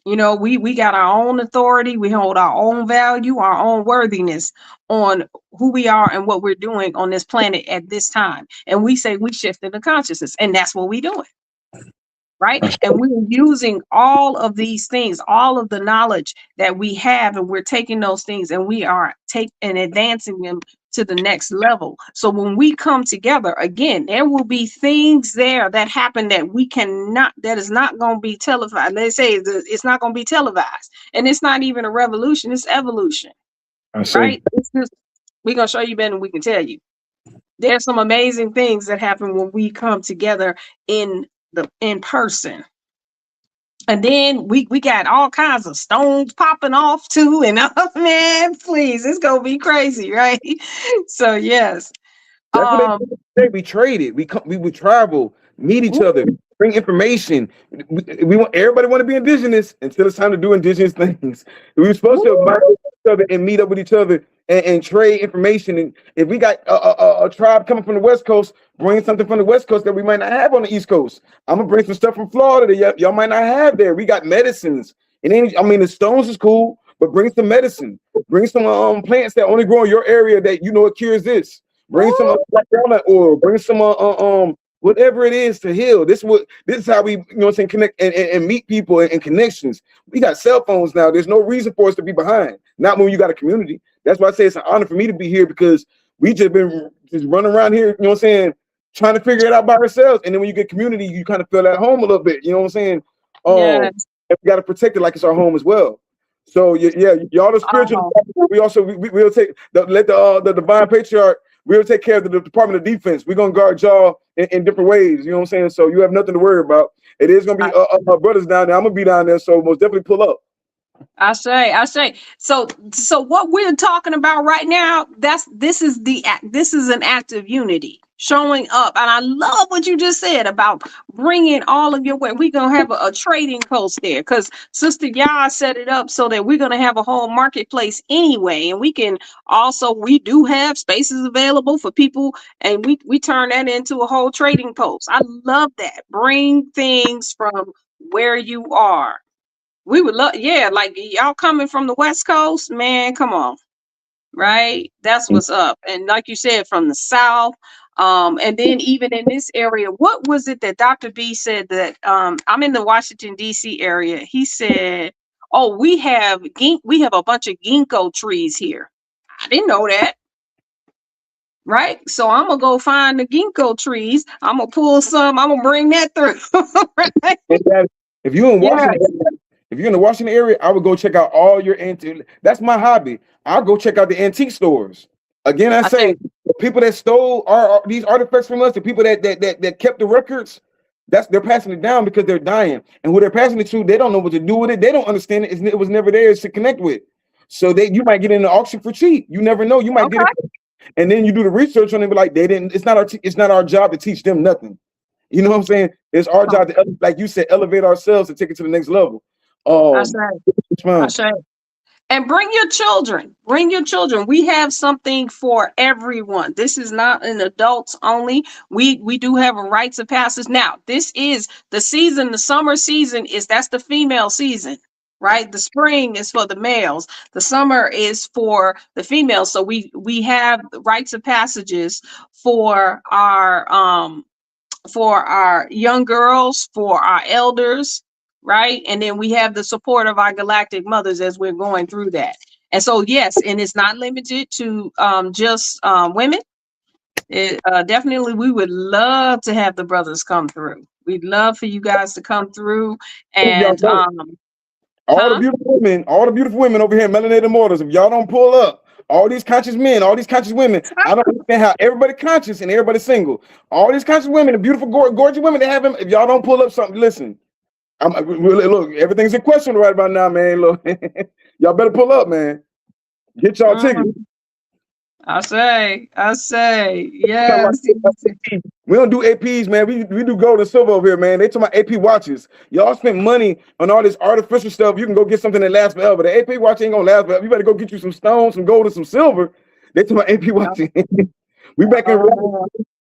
We got our own authority. We hold our own value, our own worthiness on who we are and what we're doing on this planet at this time. And we say we shifted the consciousness, and that's what we're doing. Right. And we're using all of these things, all of the knowledge that we have, and we're taking those things and we are and advancing them to the next level. So when we come together again, there will be things there that happen that that is not going to be televised. They say it's not going to be televised, and it's not even a revolution, it's evolution. Right. It's just, we're going to show you better than we can tell you. There's some amazing things that happen when we come together in person. And then we got all kinds of stones popping off too. And man, please, it's gonna be crazy, right? So yes. We traded. We would travel, meet each other, bring information. We want everybody want to be indigenous until it's time to do indigenous things. We were supposed to migrate each other and meet up with each other and trade information. And if we got a tribe coming from the West Coast, bring something from the West Coast that we might not have on the East Coast. I'm gonna bring some stuff from Florida that y'all might not have there. We got medicines. And then, I mean, the stones is cool, but bring some medicine. Bring some plants that only grow in your area that you know it cures this. Bring some black walnut oil. Bring some whatever it is to heal. This is how we, you know what I'm saying, connect and meet people and connections. We got cell phones now. There's no reason for us to be behind. Not when you got a community. That's why I say it's an honor for me to be here, because we just been just running around here, you know what I'm saying, trying to figure it out by ourselves. And then when you get community, you kind of feel at home a little bit. You know what I'm saying? Yes. And we got to protect it like it's our home as well. So yeah, y'all the spiritual. We also we'll take let the divine patriarch. We'll take care of the Department of Defense. We're gonna guard y'all in different ways. You know what I'm saying? So you have nothing to worry about. It is gonna be my brothers down there. I'm gonna be down there. So most definitely pull up. I say. So what we're talking about right now, this is an act of unity, showing up. And I love what you just said about bringing all of your way. We're gonna have a trading post there, because Sister Yah set it up so that we're gonna have a whole marketplace anyway, and we do have spaces available for people, and we turn that into a whole trading post. I love that. Bring things from where you are. We would love, yeah, like y'all coming from the West Coast, man, come on, right? That's what's up. And like you said, from the South, and then even in this area, what was it that Dr. B said that, I'm in the Washington, D.C. area. He said, oh, we have a bunch of ginkgo trees here. I didn't know that. Right. So I'm going to go find the ginkgo trees. I'm going to pull some, I'm going to bring that through. Right? If you're in Washington, if you're in the Washington area, I would go check out all your antique. That's my hobby. I'll go check out the antique stores. Again, I say the people that stole these artifacts from us, the people that kept the records, they're passing it down because they're dying. And who they're passing it to, they don't know what to do with it. They don't understand it. It was never theirs to connect with. So you might get in the auction for cheap. You never know. You might get it, and then you do the research on it, but like it's not our job to teach them nothing. You know what I'm saying? It's our job to, like you said, elevate ourselves and take it to the next level. That's right. And bring your children. Bring your children. We have something for everyone. This is not an adults only. We do have a rites of passage. Now, this is the season. The summer season that's the female season, right? The spring is for the males. The summer is for the females. So we have rites of passages for our young girls, for our elders, right? And then we have the support of our galactic mothers as we're going through that. And so, yes, and it's not limited to just women. Definitely, we would love to have the brothers come through. We'd love for you guys to come through. And all the beautiful women over here, melanated mortals, if y'all don't pull up, all these conscious men, all these conscious women, I don't understand how everybody conscious and everybody single. All these conscious women, the beautiful, gorgeous women, they have them. If y'all don't pull up something, listen. Look, everything's in question right about now, man. Look, y'all better pull up, man. Get y'all tickets. I say, yes. We don't do APs, man. We do gold and silver over here, man. They talking about AP watches. Y'all spend money on all this artificial stuff. You can go get something that lasts forever. The AP watch ain't gonna last forever. You better go get you some stones, some gold, and some silver. They talking about AP watches. We back in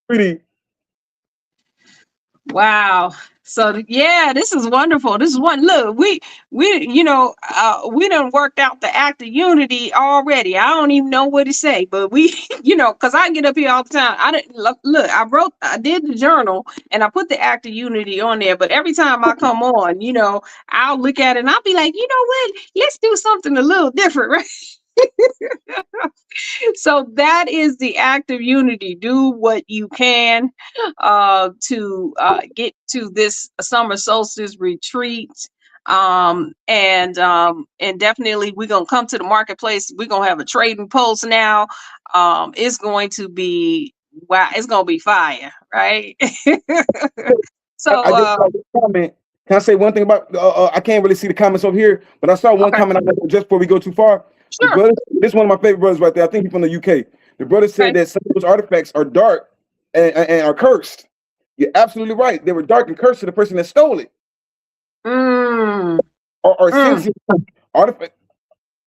pretty. Wow. So yeah, this is wonderful. This is one. Look, we done worked out the act of unity already. I don't even know what to say, but we, because I get up here all the time. I did the journal and I put the act of unity on there. But every time I come on, I'll look at it and I'll be like, you know what? Let's do something a little different, right? So that is the act of unity. Do what you can to get to this summer solstice retreat. And definitely we're gonna come to the marketplace. We're gonna have a trading post now. It's going to be it's gonna be fire, right? So can I say one thing about I can't really see the comments over here, but I saw one comment just before we go too far. Sure. Brother, this is one of my favorite brothers right there. I think he's from the UK. The brother said that some of those artifacts are dark and are cursed. You're absolutely right. They were dark and cursed to the person that stole it. Or sentient artifact.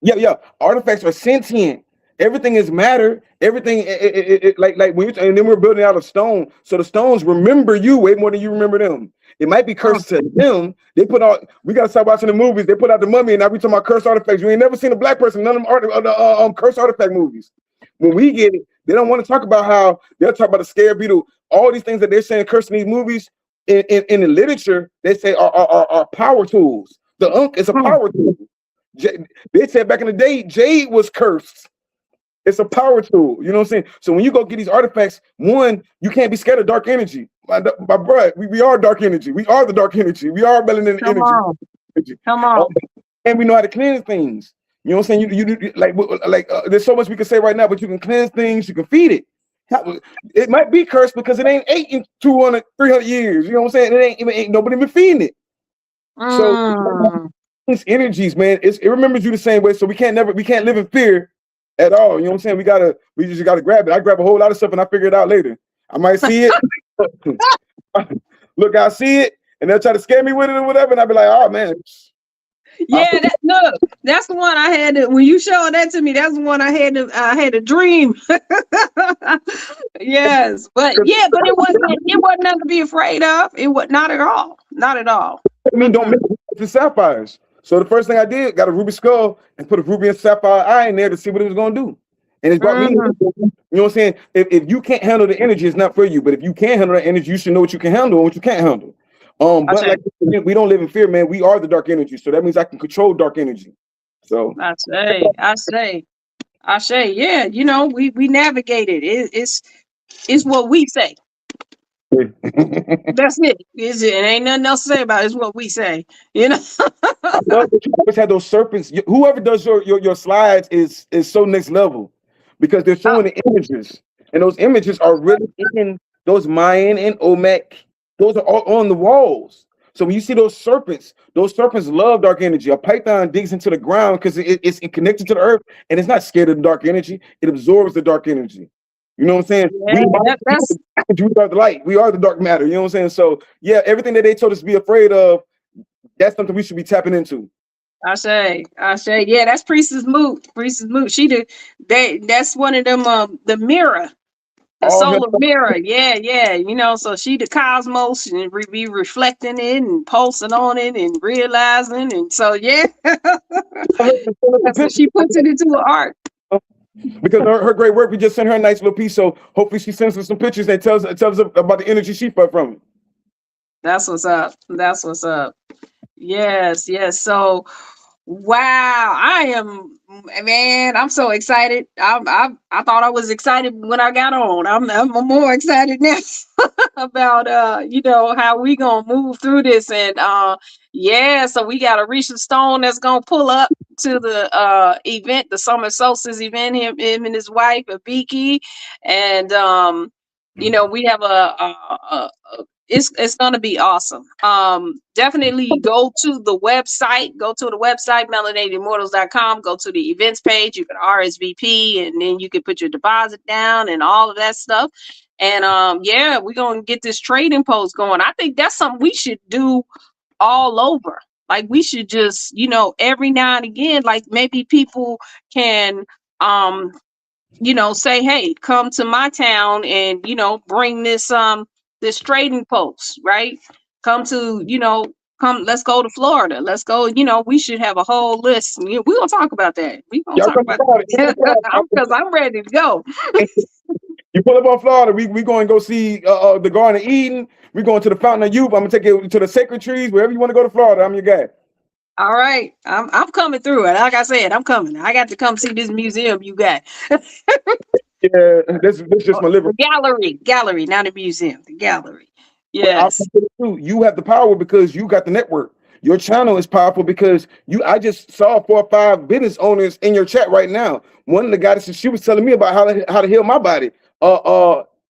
Yeah. Artifacts are sentient. Everything is matter. Everything like when you and then we're building out of stone. So the stones remember you way more than you remember them. It might be cursed to them. They put out. We gotta start watching the movies. They put out the Mummy, and now we talking about cursed artifacts. You ain't never seen a black person. None of them cursed artifact movies. When we get it, they don't want to talk about how they'll talk about the scared beetle. All these things that they're saying cursed in these movies. In the literature, they say are power tools. The Ankh is a power tool. They said back in the day, jade was cursed. It's a power tool. You know what I'm saying? So when you go get these artifacts, one, you can't be scared of dark energy. My bro, we are dark energy. We are the dark energy. We are melanin energy. Come on. And we know how to cleanse things. You know what I'm saying? You like there's so much we can say right now, but you can cleanse things. You can feed it. It might be cursed because it ain't ate in 200, 300 years. You know what I'm saying? It ain't nobody been feeding it. So these energies, man, it remembers you the same way. So we can't live in fear at all. You know what I'm saying? We just gotta grab it. I grab a whole lot of stuff and I figure it out later. I might see it. Look, I see it, and they'll try to scare me with it or whatever, and I'll be like, oh man. Yeah, that's the one I had to, when you showed that to me, that's the one I had to dream. Yes. But it wasn't nothing to be afraid of. It was not at all. Not at all. I mean, don't make it to sapphires. So the first thing I did, got a ruby skull and put a ruby and sapphire eye in there to see what it was gonna do. And it's brought me, you know what I'm saying? If you can't handle the energy, it's not for you. But if you can handle the energy, you should know what you can handle and what you can't handle. But like we don't live in fear, man. We are the dark energy. So that means I can control dark energy. So I say, yeah, you know, we navigate it. It's what we say. That's it. It ain't nothing else to say about it. It's what we say. You know. I love that you always had those serpents. Whoever does your slides is so next level because they're showing the images, and those images are really in those Mayan and Olmec. Those are all on the walls. So when you see those serpents love dark energy. A python digs into the ground because it's connected to the earth, and it's not scared of the dark energy. It absorbs the dark energy. You know what I'm saying? Yeah, we are the light. We are the dark matter. You know what I'm saying? So yeah, everything that they told us to be afraid of, that's something we should be tapping into. I say, yeah, that's Priestess Moot. That's one of them, the mirror, the solar mirror. Yeah. You know, so she the cosmos and be reflecting it and pulsing on it and realizing. And so, yeah. So she puts it into her art. Because her great work, we just sent her a nice little piece. So hopefully she sends us some pictures that tells us about the energy she felt from it. That's what's up. Yes. So, wow, I'm so excited. I thought I was excited when I got on. I'm more excited now about you know, how we gonna move through this. And so we got Orisha Stone that's gonna pull up to the event, the summer solstice event, him and his wife Abiki. And you know, we have it's gonna be awesome. Definitely go to the website, melanatedimmortals.com, go to the events page, you can RSVP, and then you can put your deposit down and all of that stuff. And we're gonna get this trading post going. I think that's something we should do all over. Like we should just, you know, every now and again, like maybe people can you know, say, hey, come to my town and, you know, bring this trading post, right? Let's go to Florida. Let's go, you know, we should have a whole list. We're gonna talk about that. We're gonna talk about that because I'm ready to go. You pull up on Florida, we going to go see the Garden of Eden. We're going to the Fountain of Youth. I'm gonna take you to the Sacred Trees. Wherever you want to go to Florida, I'm your guy. All right, I'm coming through it. Like I said, I'm coming. I got to come see this museum you got. Yeah, this is just my living gallery, not a museum. The gallery. Yes. You have the power because you got the network. Your channel is powerful because I just saw 4 or 5 business owners in your chat right now. One of the goddesses, she was telling me about how to heal my body.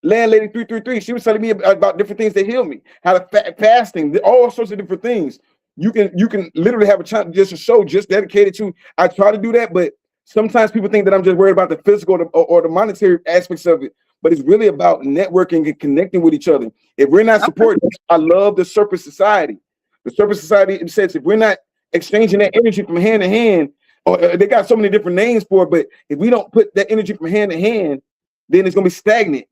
Landlady 333, she was telling me about different things that heal me. How to fasting, all sorts of different things. You can literally have a show just dedicated to. I try to do that, but sometimes people think that I'm just worried about the physical or the monetary aspects of it. but it's really about networking and connecting with each other. If we're not supporting, I love the Serpent Society. The Serpent Society says if we're not exchanging that energy from hand to hand, or they got so many different names for it, but if we don't put that energy from hand to hand, then it's gonna be stagnant.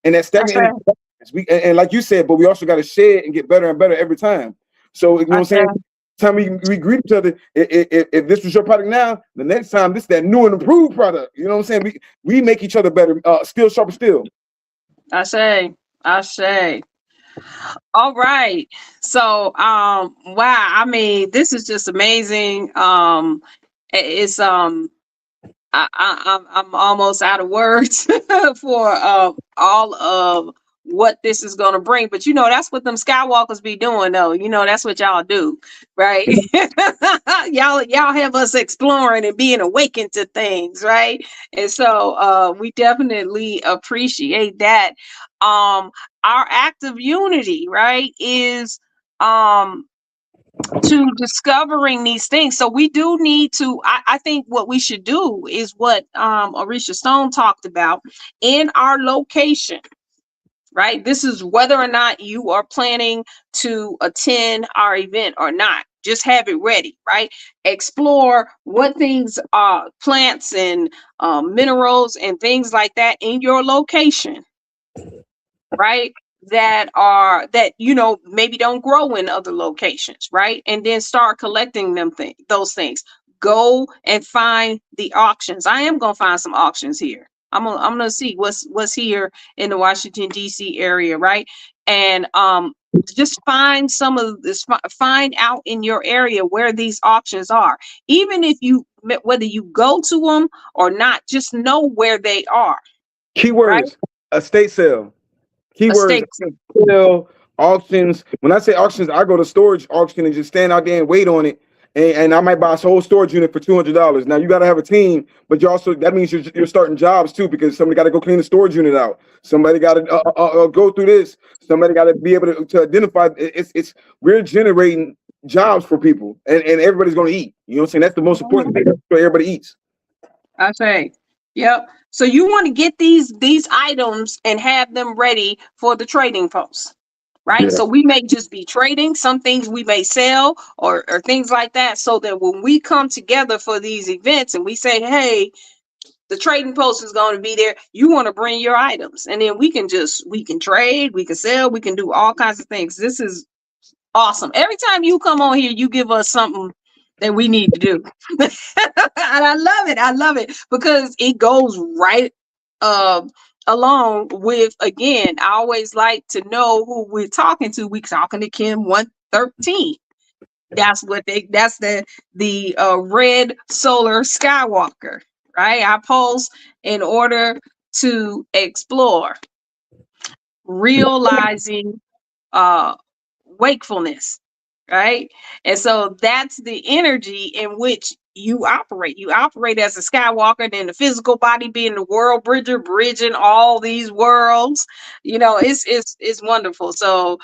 And that stagnant energy, and like you said, but we also got to share and get better and better every time. So you know what I'm saying? Time we greet each other. If this was your product now, the next time this is that new and improved product. You know what I'm saying? We make each other better. Still sharper still. I say. All right. So wow, I mean, this is just amazing. It's I'm almost out of words for all of what this is going to bring. But you know, that's what them Skywalkers be doing, though. You know, that's what y'all do, right? y'all have us exploring and being awakened to things, right? And so we definitely appreciate that. Our act of unity, right, is to discovering these things. So we do need to, I think what we should do is what Orisha Stone talked about in our location, right? This is whether or not you are planning to attend our event or not. Just have it ready, right? Explore what things are plants and minerals and things like that in your location, right? That you know, maybe don't grow in other locations, right? And then start collecting those things. Go and find the auctions. I am gonna find some auctions here. I'm gonna see what's here in the Washington DC area, right? And just find some of this. Find out in your area where these auctions are. Even if whether you go to them or not, just know where they are. Keywords: right? Estate sale. Keywords: sale, auctions. When I say auctions, I go to storage auction and just stand out there and wait on it. And I might buy a whole storage unit for $200. Now you got to have a team, but you also, that means you're starting jobs too, because somebody got to go clean the storage unit out. Somebody got to go through this. Somebody got to be able to identify. We're generating jobs for people, and everybody's going to eat. You know what I'm saying? That's the most important thing. So everybody eats. I say, yep. So you want to get these items and have them ready for the trading post, right? Yeah. So we may just be trading. Some things we may sell or things like that, so that when we come together for these events and we say, hey, the trading post is going to be there, you want to bring your items, and then we can trade, we can sell, we can do all kinds of things. This is awesome. Every time you come on here, you give us something that we need to do. And I love it because it goes right along with, again, I always like to know who we're talking to. We're talking to Kim 113. That's the red solar Skywalker, right? I pose in order to explore, realizing wakefulness, right? And so that's the energy in which you operate. You operate as a Skywalker, then the physical body being the world bridger, bridging all these worlds. You know, it's wonderful. So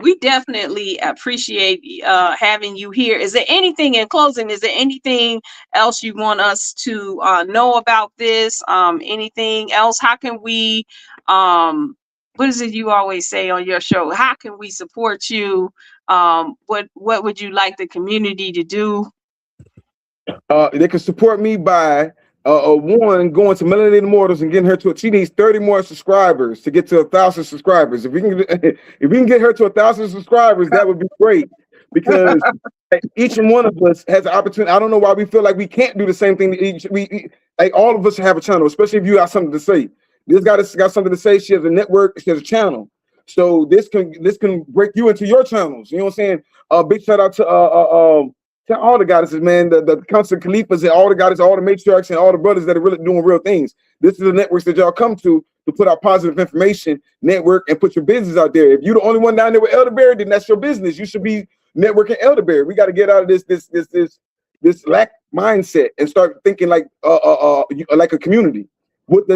we definitely appreciate having you here. Is there anything in closing? Is there anything else you want us to know about this? Anything else? How can we what is it you always say on your show? How can we support you? What would you like the community to do? They can support me by one, going to Melanin Immortals and getting her to. She needs 30 more subscribers to get to 1,000 subscribers. If we can get her to 1,000 subscribers, that would be great, because each one of us has an opportunity. I don't know why we feel like we can't do the same thing. All of us have a channel, especially if you got something to say. This guy got something to say. She has a network. She has a channel. So this can break you into your channels. You know what I'm saying? Big shout out to all the goddesses, man, the Council of Khalifas and all the goddesses, all the matriarchs and all the brothers that are really doing real things. This is the networks that y'all come to put out positive information, network, and put your business out there. If you're the only one down there with elderberry, then that's your business. You should be networking elderberry. We got to get out of this lack mindset and start thinking like a community. What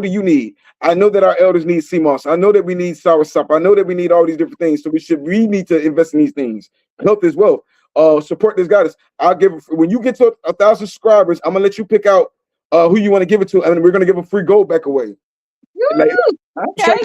do you need? I know that our elders need CMOS. I know that we need soursop. I know that we need all these different things. So we need to invest in these things. Health is wealth. Support this goddess. I'll give when you get to 1,000 subscribers, I'm gonna let you pick out who you want to give it to, and we're gonna give a free gold back away. Like, Okay.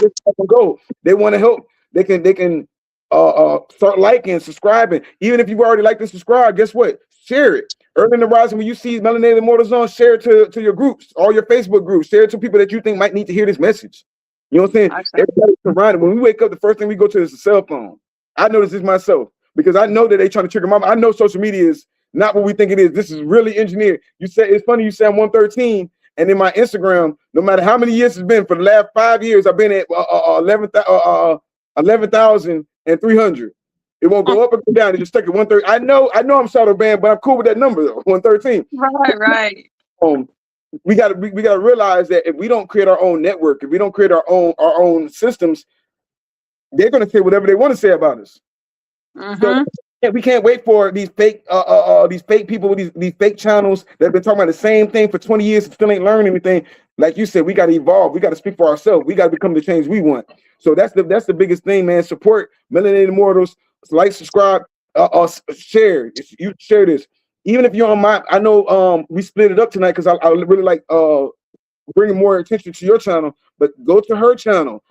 go. They want to help. They can start liking, subscribing. Even if you've already liked and subscribed, guess what? Share it. Early in the rising, when you see Melanated Immortal Zone, share it to your groups, all your Facebook groups. Share it to people that you think might need to hear this message. You know what I'm saying? Everybody's surrounded. When we wake up, the first thing we go to is the cell phone. I notice this myself because I know that they trying to trigger my. I know social media is not what we think it is. This is really engineered. You say it's funny. You say I'm 113. And in my Instagram, no matter how many years it's been, for the last 5 years, I've been at 11,300. It won't go up or go down. It just stuck at 130. I know I'm shadow banned, but I'm cool with that number though. 113. Right. We gotta realize that if we don't create our own network, if we don't create our own systems, they're gonna say whatever they want to say about us. So we can't wait for these fake people with these fake channels that have been talking about the same thing for 20 years and still ain't learned anything. Like you said, we got to evolve. We got to speak for ourselves. We got to become the change we want. So that's the biggest thing, man. Support Melanated Immortals. Like, subscribe, share. You share this. Even if you're on my, I know we split it up tonight because I really like bringing more attention to your channel. But go to her channel.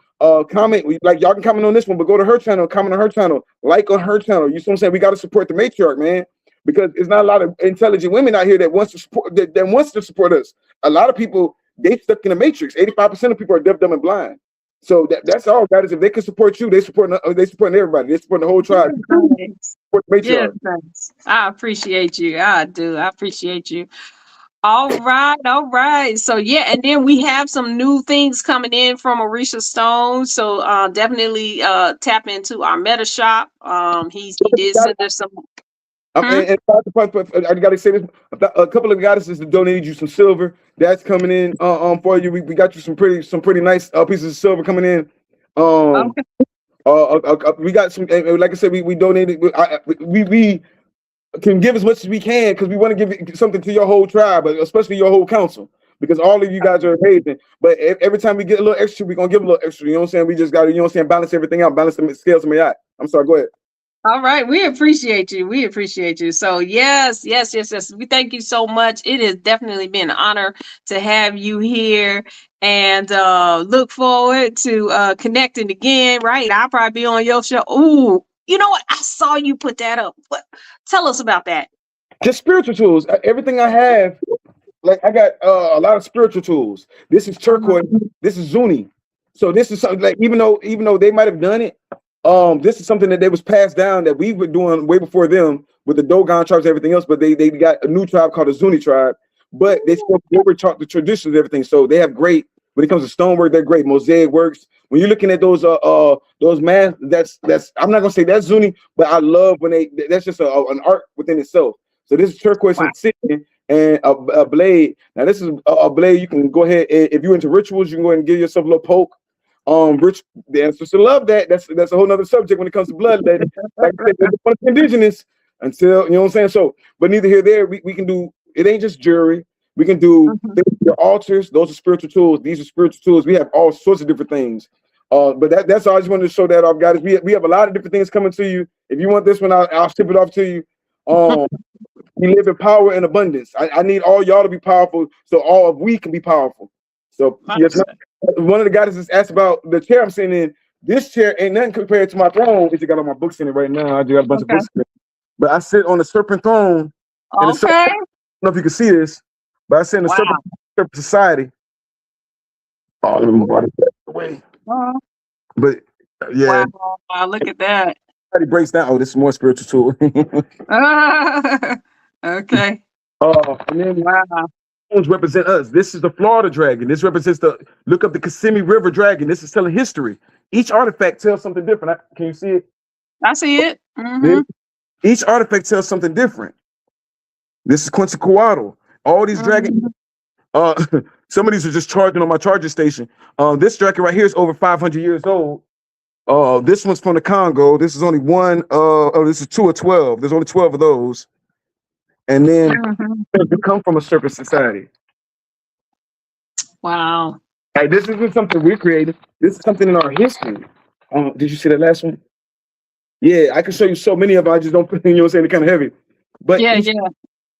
Comment, like y'all can comment on this one, but go to her channel, comment on her channel, like on her channel. You see what I'm saying? We got to support the matriarch, man, because there's not a lot of intelligent women out here that wants to support us. A lot of people, they stuck in the matrix. 85% of people are deaf, dumb, and blind. So that's all that is. If they can support you, they support everybody. They support the whole tribe. Support the matriarch. Yes, I appreciate you. I do. I appreciate you. All right. So yeah, and then we have some new things coming in from Orisha Stone. So definitely tap into our meta shop. He did send us some. And I gotta say this: a couple of goddesses that donated you some silver. That's coming in for you. We got you some pretty nice pieces of silver coming in. We got some. Like I said, we donated. We can give as much as we can because we want to give something to your whole tribe, but especially your whole council, because all of you guys are amazing. But every time we get a little extra, we're gonna give a little extra. You know what I'm saying? We just got to, you know what I'm saying, balance everything out, balance the scales of my eye. I'm sorry, go ahead. All right, we appreciate you. So yes. We thank you so much. It has definitely been an honor to have you here, and look forward to connecting again. Right, I'll probably be on your show. Ooh, you know what? I saw you put that up. Tell us about that. Just spiritual tools. Everything I have, like I got a lot of spiritual tools. This is turquoise. This is Zuni. So this is something like even though they might have done it, this is something that they was passed down that we were doing way before them with the Dogon tribes and everything else. But they got a new tribe called the Zuni tribe. But they still were taught the traditions and everything. So they have great when it comes to stonework. They're great mosaic works. When you're looking at those math, that's I'm not gonna say that's Zuni, but I love when that's just an art within itself. So this is turquoise insignia and a blade. Now this is a blade. You can go ahead and, if you're into rituals, you can go ahead and give yourself a little poke. Rich dancers to love that. That's a whole nother subject when it comes to blood. Like I said, indigenous until, you know what I'm saying. So, but neither here there. We can do. It ain't just jewelry. We can do your altars. Those are spiritual tools. These are spiritual tools. We have all sorts of different things. But that's all I just wanted to show that off, guys. We have a lot of different things coming to you. If you want this one, I'll ship it off to you. We live in power and abundance. I need all y'all to be powerful, so all of we can be powerful. So yes, one of the guys just asked about the chair I'm sitting in. This chair ain't nothing compared to my throne. It's got all my books in it right now. I do got a bunch of books in it. But I sit on the serpent throne. I don't know if you can see this, but I sit in the serpent society. Oh, let me move out of the way. But yeah. Wow, look at that. Everybody breaks down. Oh, this is more spiritual tool. Okay. And then represent us. This is the Florida dragon. This represents look up the Kissimmee River dragon. This is telling history. Each artifact tells something different. Can you see it? I see it. Each artifact tells something different. This is Quetzalcoatl. All these dragons. Some of these are just charging on my charger station. This dragon right here is over 500 years old. This one's from the Congo. This is only one. This is 2 of 12. There's only 12 of those. And then you come from a serpent society. Wow. Hey, this isn't something we created. This is something in our history. Did you see that last one? Yeah, I can show you so many of them. I just don't put, you know what I'm saying, they're kind of heavy. But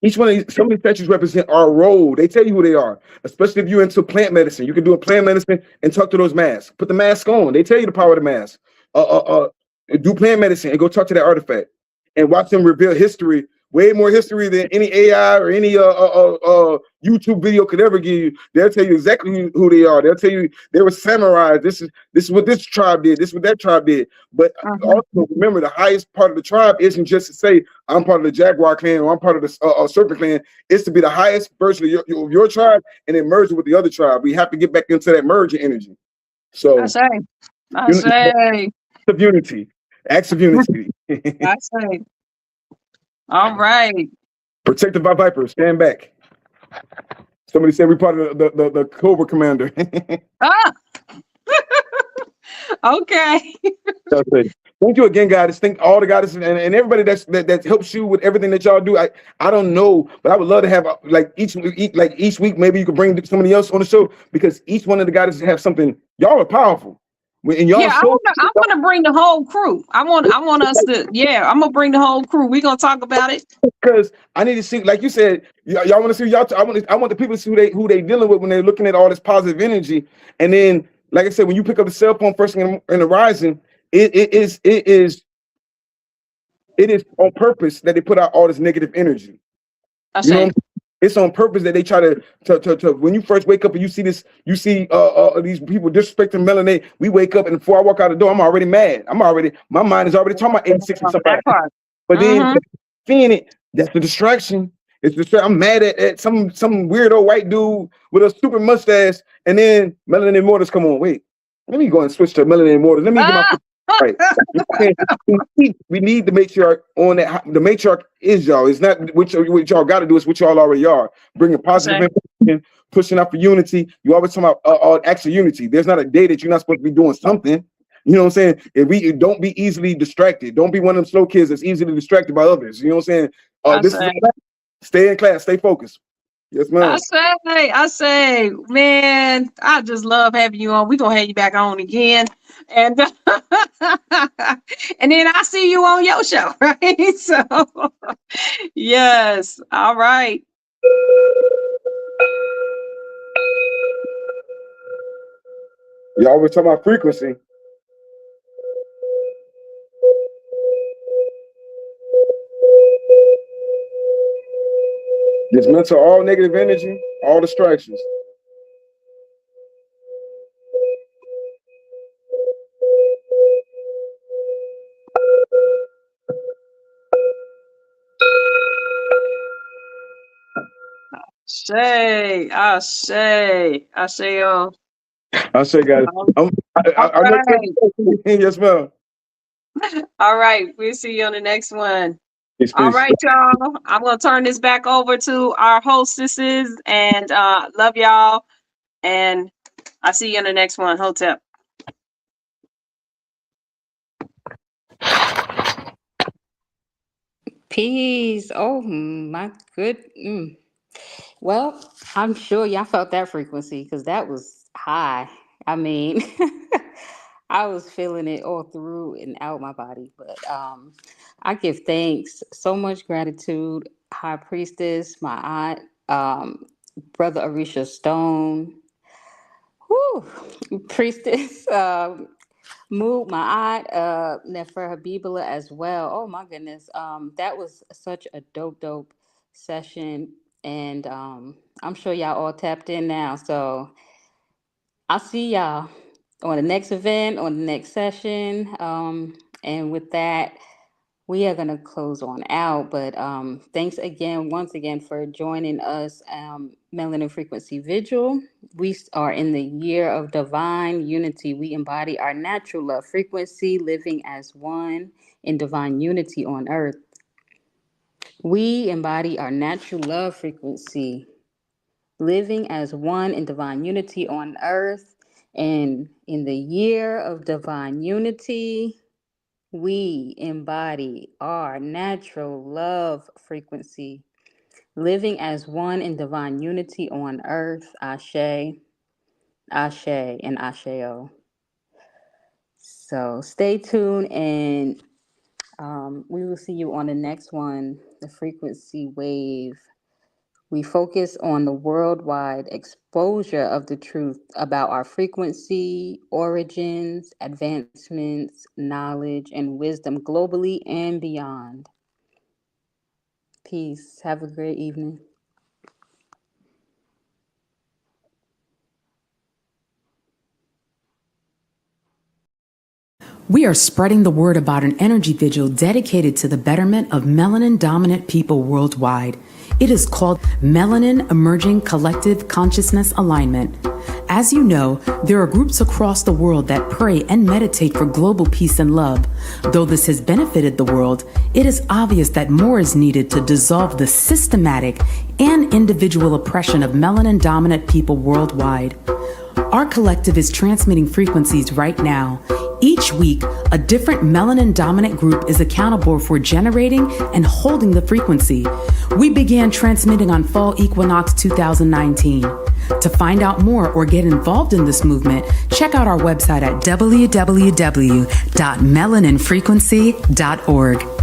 Each one of these, some of these statues represent our role. They tell you who they are, especially if you're into plant medicine. You can do a plant medicine and talk to those masks. Put the mask on. They tell you the power of the mask. Do plant medicine and go talk to that artifact and watch them reveal history, way more history than any AI or any YouTube video could ever give you. They'll tell you exactly who they are. They'll tell you they were samurais. This is what this tribe did. This is what that tribe did. But also remember, the highest part of the tribe isn't just to say I'm part of the Jaguar clan or I'm part of the Serpent clan. It's to be the highest version of your tribe and then merge it with the other tribe. We have to get back into that merging energy. So I say. Of unity. Acts of unity. I say. All right. Protected by Vipers. Stand back. Somebody said we're part of the Cobra Commander. Okay. Thank you again, guys. Thank all the guys and everybody that helps you with everything that y'all do. I don't know, but I would love to have like each week, maybe you could bring somebody else on the show because each one of the guys have something. Y'all are powerful. And y'all I'm gonna bring the whole crew. I want us to. Yeah, I'm gonna bring the whole crew. We're gonna talk about it because I need to see, like you said, y'all want to see y'all. I want the people to see who they dealing with when they're looking at all this positive energy. And then, like I said, when you pick up the cell phone first thing in the rising, it is on purpose that they put out all this negative energy. You know, it's on purpose that they try to when you first wake up and you see these people disrespecting Melanin. We wake up and before I walk out the door, I'm already mad. My mind is already talking about 86 and something. But then seeing it, that's the distraction. I'm mad at some weirdo white dude with a stupid mustache, and then Melanin Immortals come on. Wait, let me go and switch to Melanin Immortals. Let me get my right. We need to make sure on that the matriarch is y'all. It's not what y'all got to do. It's what y'all already are. Bringing positive information, pushing out for unity. You always talk about acts of unity. There's not a day that you're not supposed to be doing something. You know what I'm saying? If we don't be easily distracted. Don't be one of them slow kids that's easily distracted by others. You know what I'm saying? Stay in class. Stay focused. Yes, ma'am. I say, man, I just love having you on. We're gonna have you back on again. And and then I see you on your show, right? So yes, all right. You always talk about frequency. Dismantle all negative energy, all distractions. I say, guys. Yes, ma'am. All right, we'll see you on the next one. Peace. All right, y'all. I'm gonna turn this back over to our hostesses and love y'all. And I'll see you on the next one. Hotep. Peace. Oh my good. Well, I'm sure y'all felt that frequency because that was high. I mean, I was feeling it all through and out my body. But I give thanks, so much gratitude, High Priestess, my aunt, Brother Orisha Stone, Priestess, Mood, my aunt, Nefer Habibula as well. Oh my goodness. That was such a dope session. And I'm sure y'all all tapped in now. So I'll see y'all on the next event, on the next session. And with that, we are going to close on out. But thanks once again, for joining us, Melanin Frequency Vigil. We are in the year of divine unity. We embody our natural love frequency, living as one in divine unity on earth. We embody our natural love frequency, living as one in divine unity on earth. And in the year of divine unity, we embody our natural love frequency, living as one in divine unity on earth. Ashe, Ashe, and Asheo. So stay tuned, and We will see you on the next one, the frequency wave. We focus on the worldwide exposure of the truth about our frequency, origins, advancements, knowledge, and wisdom globally and beyond. Peace. Have a great evening. We are spreading the word about an energy vigil dedicated to the betterment of melanin dominant people worldwide. It is called Melanin Emerging Collective Consciousness Alignment. As you know, there are groups across the world that pray and meditate for global peace and love. Though this has benefited the world, it is obvious that more is needed to dissolve the systematic and individual oppression of melanin dominant people worldwide. Our collective is transmitting frequencies right now. Each week, a different melanin-dominant group is accountable for generating and holding the frequency. We began transmitting on Fall Equinox 2019. To find out more or get involved in this movement, check out our website at www.melaninfrequency.org.